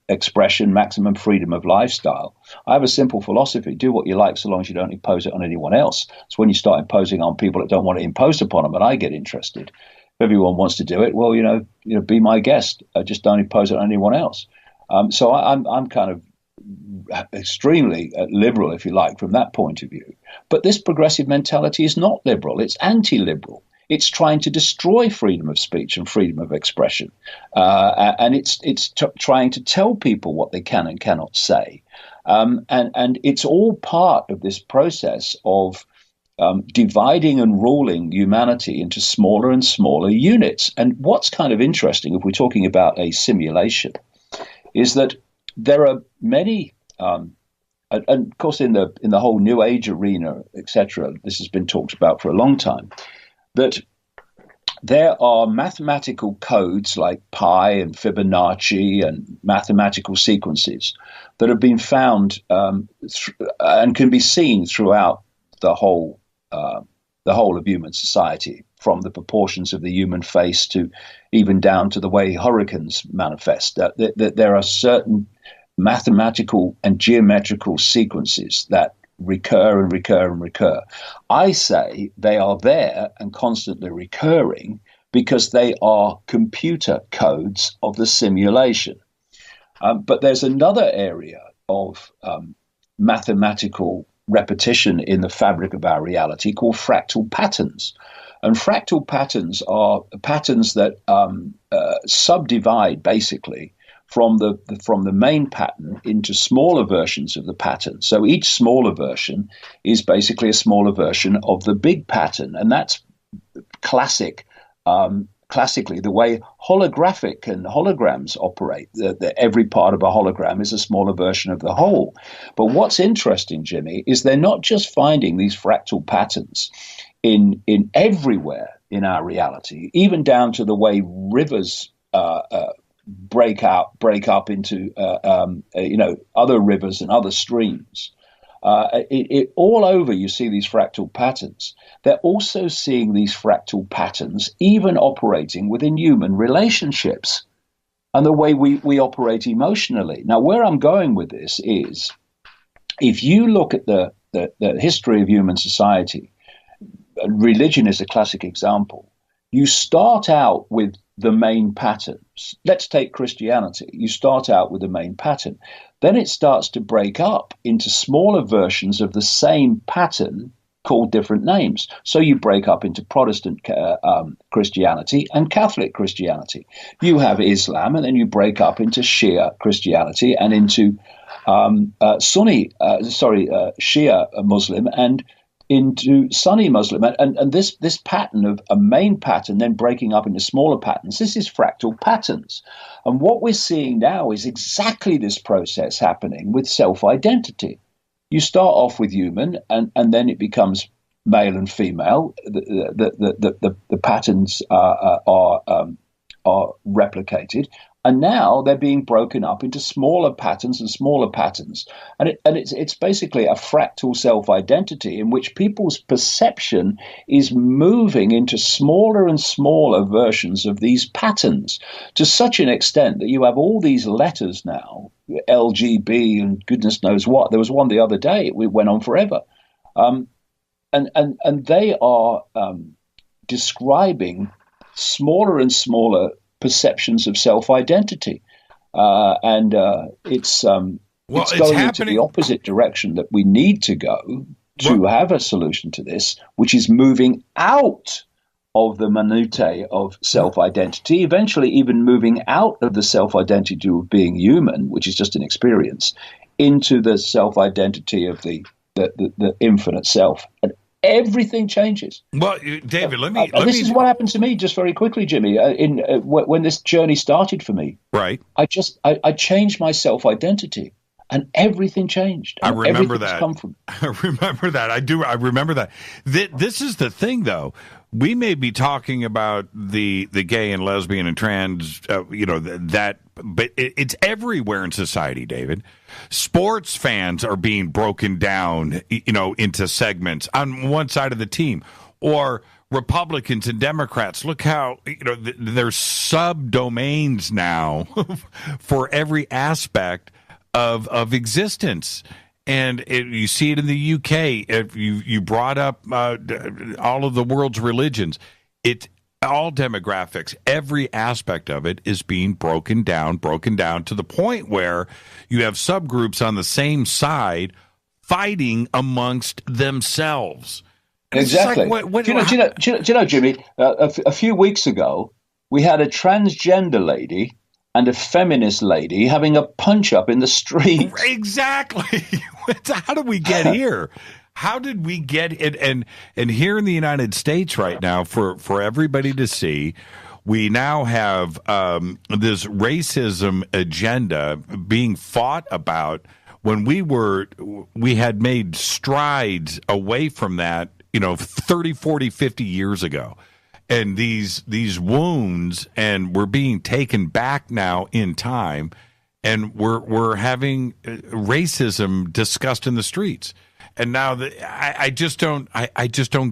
expression, maximum freedom of lifestyle. I have a simple philosophy: do what you like so long as you don't impose it on anyone else. It's when you start imposing on people that don't want it imposed upon them, and I get interested. Everyone wants to do it. Well, you know, be my guest. Just don't impose it on anyone else. So I'm kind of extremely liberal, if you like, from that point of view. But this progressive mentality is not liberal. It's anti-liberal. It's trying to destroy freedom of speech and freedom of expression, and it's trying to tell people what they can and cannot say, and it's all part of this process of dividing and ruling humanity into smaller and smaller units. And what's kind of interesting, if we're talking about a simulation, is that there are many, and of course in the whole New Age arena, etc., this has been talked about for a long time, that there are mathematical codes like pi and Fibonacci and mathematical sequences that have been found and can be seen throughout the whole of human society, from the proportions of the human face to even down to the way hurricanes manifest. There are certain mathematical and geometrical sequences that recur and recur and recur. I say they are there and constantly recurring because they are computer codes of the simulation. But there's another area of mathematical repetition in the fabric of our reality called fractal patterns. And fractal patterns are patterns that subdivide basically from the main pattern into smaller versions of the pattern. So each smaller version is basically a smaller version of the big pattern, and that's classically the way holographic and holograms operate. Every part of a hologram is a smaller version of the whole. But what's interesting, Jimmy, is they're not just finding these fractal patterns in everywhere in our reality, even down to the way rivers break up into other rivers and other streams. All over you see these fractal patterns. They're also seeing these fractal patterns even operating within human relationships and the way we operate emotionally. Now, where I'm going with this is, if you look at the history of human society, religion is a classic example. You start out with the main patterns. Let's take Christianity. You start out with the main pattern. Then it starts to break up into smaller versions of the same pattern called different names. So you break up into Protestant Christianity and Catholic Christianity. You have Islam, and then you break up into Shia Christianity and into Shia Muslim and into Sunni Muslim. And this pattern of a main pattern then breaking up into smaller patterns, this is fractal patterns. And what we're seeing now is exactly this process happening with self-identity. You start off with human, and then it becomes male and female. The patterns are replicated, and now they're being broken up into smaller patterns and smaller patterns. And it's basically a fractal self-identity in which people's perception is moving into smaller and smaller versions of these patterns, to such an extent that you have all these letters now, LGB and goodness knows what. There was one the other day, it went on forever. And they are describing smaller and smaller perceptions of self-identity, and it's going into the opposite direction that we need to go to have a solution to this, which is moving out of the minutiae of self-identity, eventually even moving out of the self-identity of being human, which is just an experience, into the self-identity of the infinite self. And everything changes. Well, David, this is what happened to me, just very quickly, Jimmy. When this journey started for me, right? I changed my self-identity, and everything changed. I remember that. I remember that. I do. I remember that. This is the thing, though. We may be talking about the gay and lesbian and trans, but it's everywhere in society, David. Sports fans are being broken down, into segments on one side of the team, or Republicans and Democrats. Look how, there's subdomains now for every aspect of existence. And you see it in the UK. If you brought up all of the world's religions, it's all demographics. Every aspect of it is being broken down to the point where you have subgroups on the same side fighting amongst themselves. Exactly. Like, do you know, Jimmy? A few weeks ago, we had a transgender lady and a feminist lady having a punch-up in the street. Exactly. How did we get here? How did we get it? And here in the United States right now, for everybody to see, we now have this racism agenda being fought about when we had made strides away from that, 30, 40, 50 years ago. And these wounds, and we're being taken back now in time, and we're having racism discussed in the streets. And now I just don't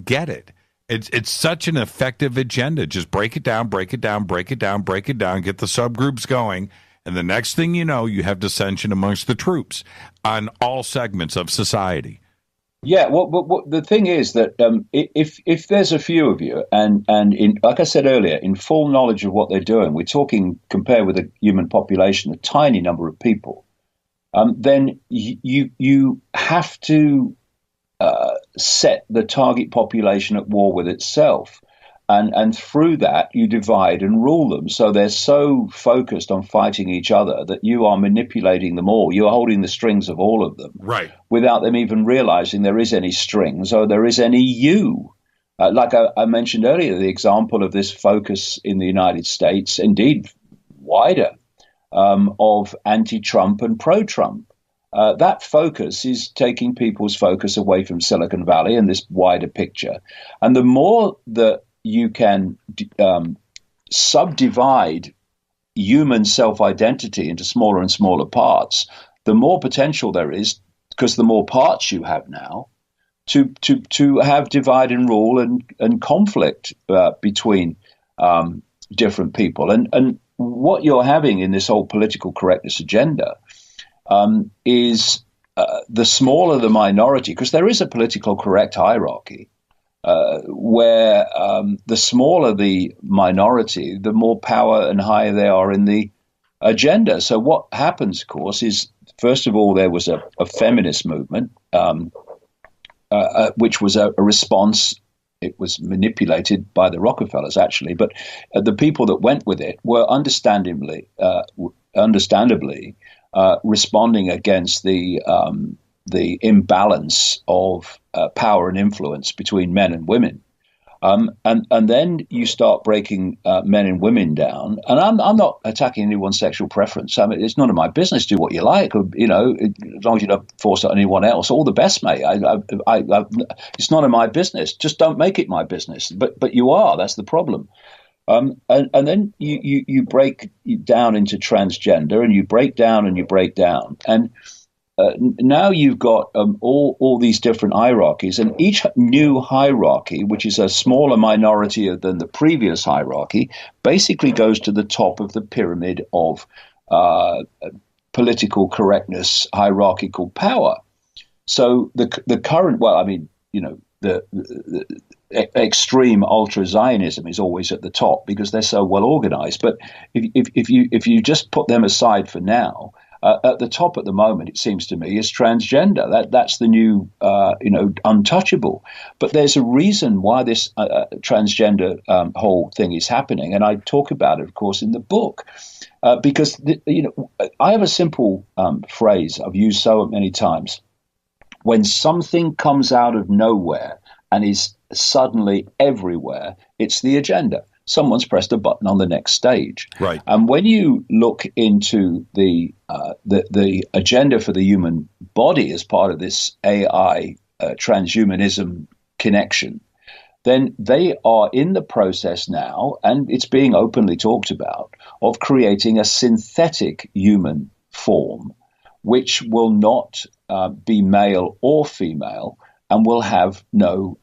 get it. It's such an effective agenda. Just break it down, get the subgroups going, and the next thing you know, you have dissension amongst the troops on all segments of society. Yeah, well, the thing is that if there's a few of you, and in, like I said earlier, in full knowledge of what they're doing, we're talking, compared with the human population, a tiny number of people, then you have to set the target population at war with itself. And through that, you divide and rule them. So they're so focused on fighting each other that you are manipulating them all. You are holding the strings of all of them, right, without them even realizing there is any strings or there is any you. Like I mentioned earlier, the example of this focus in the United States, indeed wider, of anti-Trump and pro-Trump. That focus is taking people's focus away from Silicon Valley and this wider picture. And the more that you can subdivide human self-identity into smaller and smaller parts, the more potential there is because the more parts you have now, to have divide and rule and conflict between different people. And what you're having in this whole political correctness agenda is the smaller the minority, because there is a political correct hierarchy, where the smaller the minority, the more power and higher they are in the agenda. So what happens, of course, is, first of all, there was a feminist movement, which was a response. It was manipulated by the Rockefellers, actually, but the people that went with it were understandably responding against the imbalance of power and influence between men and women. And then you start breaking men and women down. And I'm not attacking anyone's sexual preference. I mean, it's none of my business. Do what you like, or, as long as you don't force it on anyone else. All the best, mate. It's none of my business. Just don't make it my business. But you are. That's the problem. And then you break down into transgender, and you break down and you break down. And now you've got all these different hierarchies, and each new hierarchy, which is a smaller minority than the previous hierarchy, basically goes to the top of the pyramid of political correctness, hierarchical power. So the current, the extreme ultra-Zionism is always at the top because they're so well organized. But if you just put them aside for now, at the top at the moment, it seems to me, is transgender. That's the new, untouchable. But there's a reason why this transgender whole thing is happening, and I talk about it, of course, in the book, because I have a simple phrase I've used so many times: when something comes out of nowhere and is suddenly everywhere, it's the agenda. Someone's pressed a button on the next stage. Right. And when you look into the agenda for the human body as part of this AI transhumanism connection, then they are in the process now, and it's being openly talked about, of creating a synthetic human form, which will not be male or female and will have no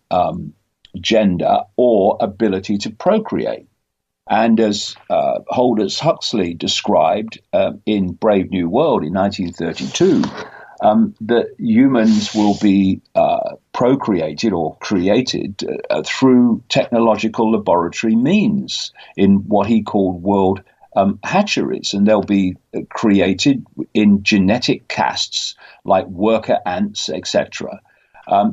gender or ability to procreate. And as Aldous Huxley described in Brave New World in 1932, that humans will be procreated or created through technological laboratory means in what he called world hatcheries, and they'll be created in genetic castes like worker ants, etc.,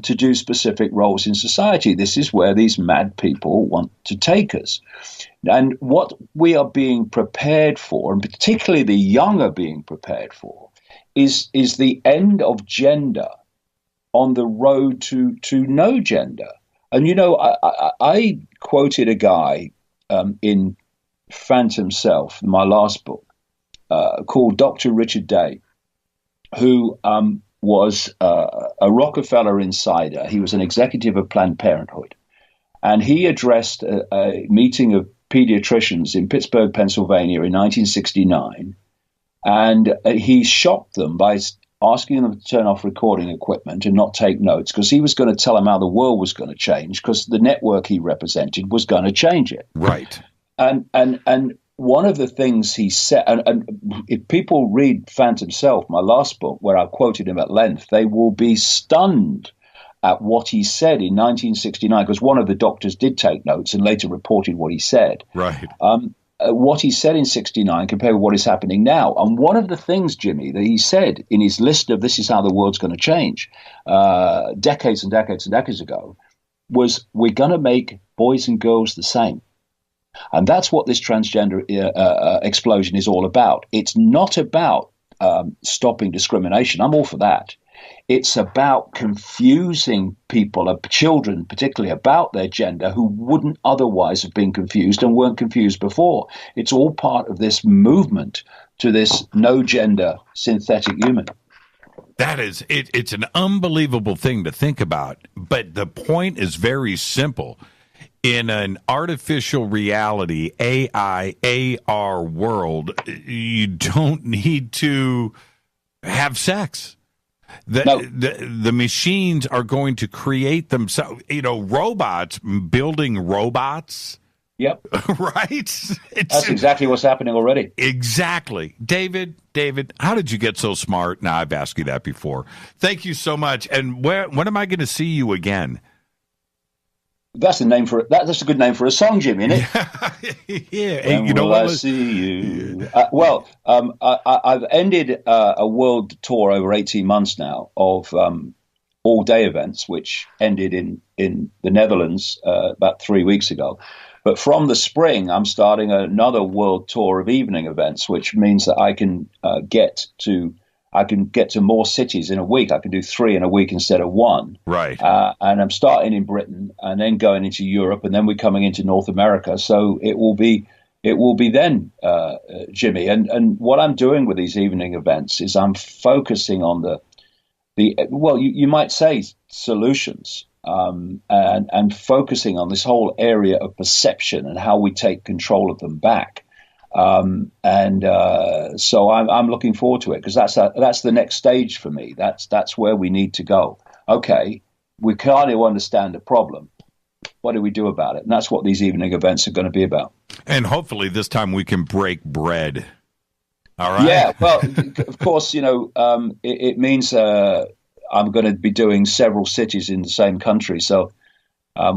to do specific roles in society. This is where these mad people want to take us. And what we are being prepared for, and particularly the young are being prepared for, is the end of gender on the road to no gender. And, I quoted a guy in Phantom Self, my last book, called Dr. Richard Day, who was a Rockefeller insider. He was an executive of Planned Parenthood. And he addressed a meeting of pediatricians in Pittsburgh, Pennsylvania in 1969. And he shocked them by asking them to turn off recording equipment and not take notes, because he was going to tell them how the world was going to change, because the network he represented was going to change it. Right. And one of the things he said, and if people read Phantom Self, my last book, where I quoted him at length, they will be stunned at what he said in 1969, because one of the doctors did take notes and later reported what he said. Right. What he said in 69 compared with what is happening now. And one of the things, Jimmy, that he said in his list of this is how the world's going to change, decades and decades and decades ago, was we're going to make boys and girls the same. And that's what this transgender explosion is all about. It's not about stopping discrimination. I'm all for that. It's about confusing people, children particularly, about their gender who wouldn't otherwise have been confused and weren't confused before. It's all part of this movement to this no gender synthetic human. That is, it's an unbelievable thing to think about. But the point is very simple. In an artificial reality, AI, AR world, you don't need to have sex. The machines are going to create themselves. Robots building robots. Yep. Right? That's exactly what's happening already. Exactly. David, how did you get so smart? Now, I've asked you that before. Thank you so much. And when am I going to see you again? That's a good name for a song, Jimmy, isn't it? Yeah. When will I see you? I've ended a world tour over 18 months now of all-day events, which ended in the Netherlands about 3 weeks ago. But from the spring, I'm starting another world tour of evening events, which means that I can get to more cities in a week. I can do 3 in a week instead of 1. Right. And I'm starting in Britain and then going into Europe and then we're coming into North America. So it will be then, Jimmy. And what I'm doing with these evening events is I'm focusing on you might say solutions, and focusing on this whole area of perception and how we take control of them back. So I'm looking forward to it because that's the next stage for me. That's where we need to go. Okay, we kind of understand the problem. What do we do about it? And that's what these evening events are going to be about. And hopefully this time we can break bread. All right. Yeah. Well, of course, it means I'm going to be doing several cities in the same country, so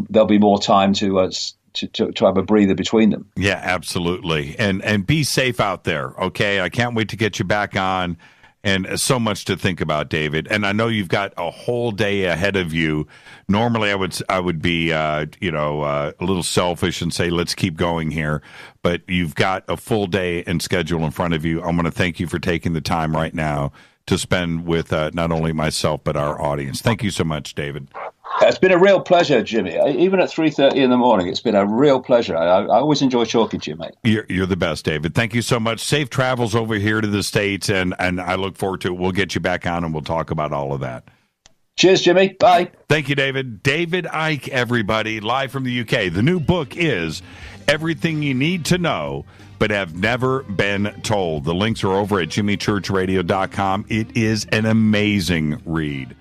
there'll be more time to have a breather between them. Yeah, absolutely. And be safe out there, okay? I can't wait to get you back on. And so much to think about, David. And I know you've got a whole day ahead of you. Normally, I would be, a little selfish and say, let's keep going here. But you've got a full day and schedule in front of you. I'm going to thank you for taking the time right now to spend with not only myself but our audience. Thank you so much, David. It's been a real pleasure, Jimmy. Even at 3:30 in the morning, it's been a real pleasure. I always enjoy talking to you, mate. You're the best, David. Thank you so much. Safe travels over here to the States, and I look forward to it. We'll get you back on, and we'll talk about all of that. Cheers, Jimmy. Bye. Thank you, David. David Icke, everybody, live from the UK. The new book is Everything You Need to Know But Have Never Been Told. The links are over at jimmychurchradio.com. It is an amazing read.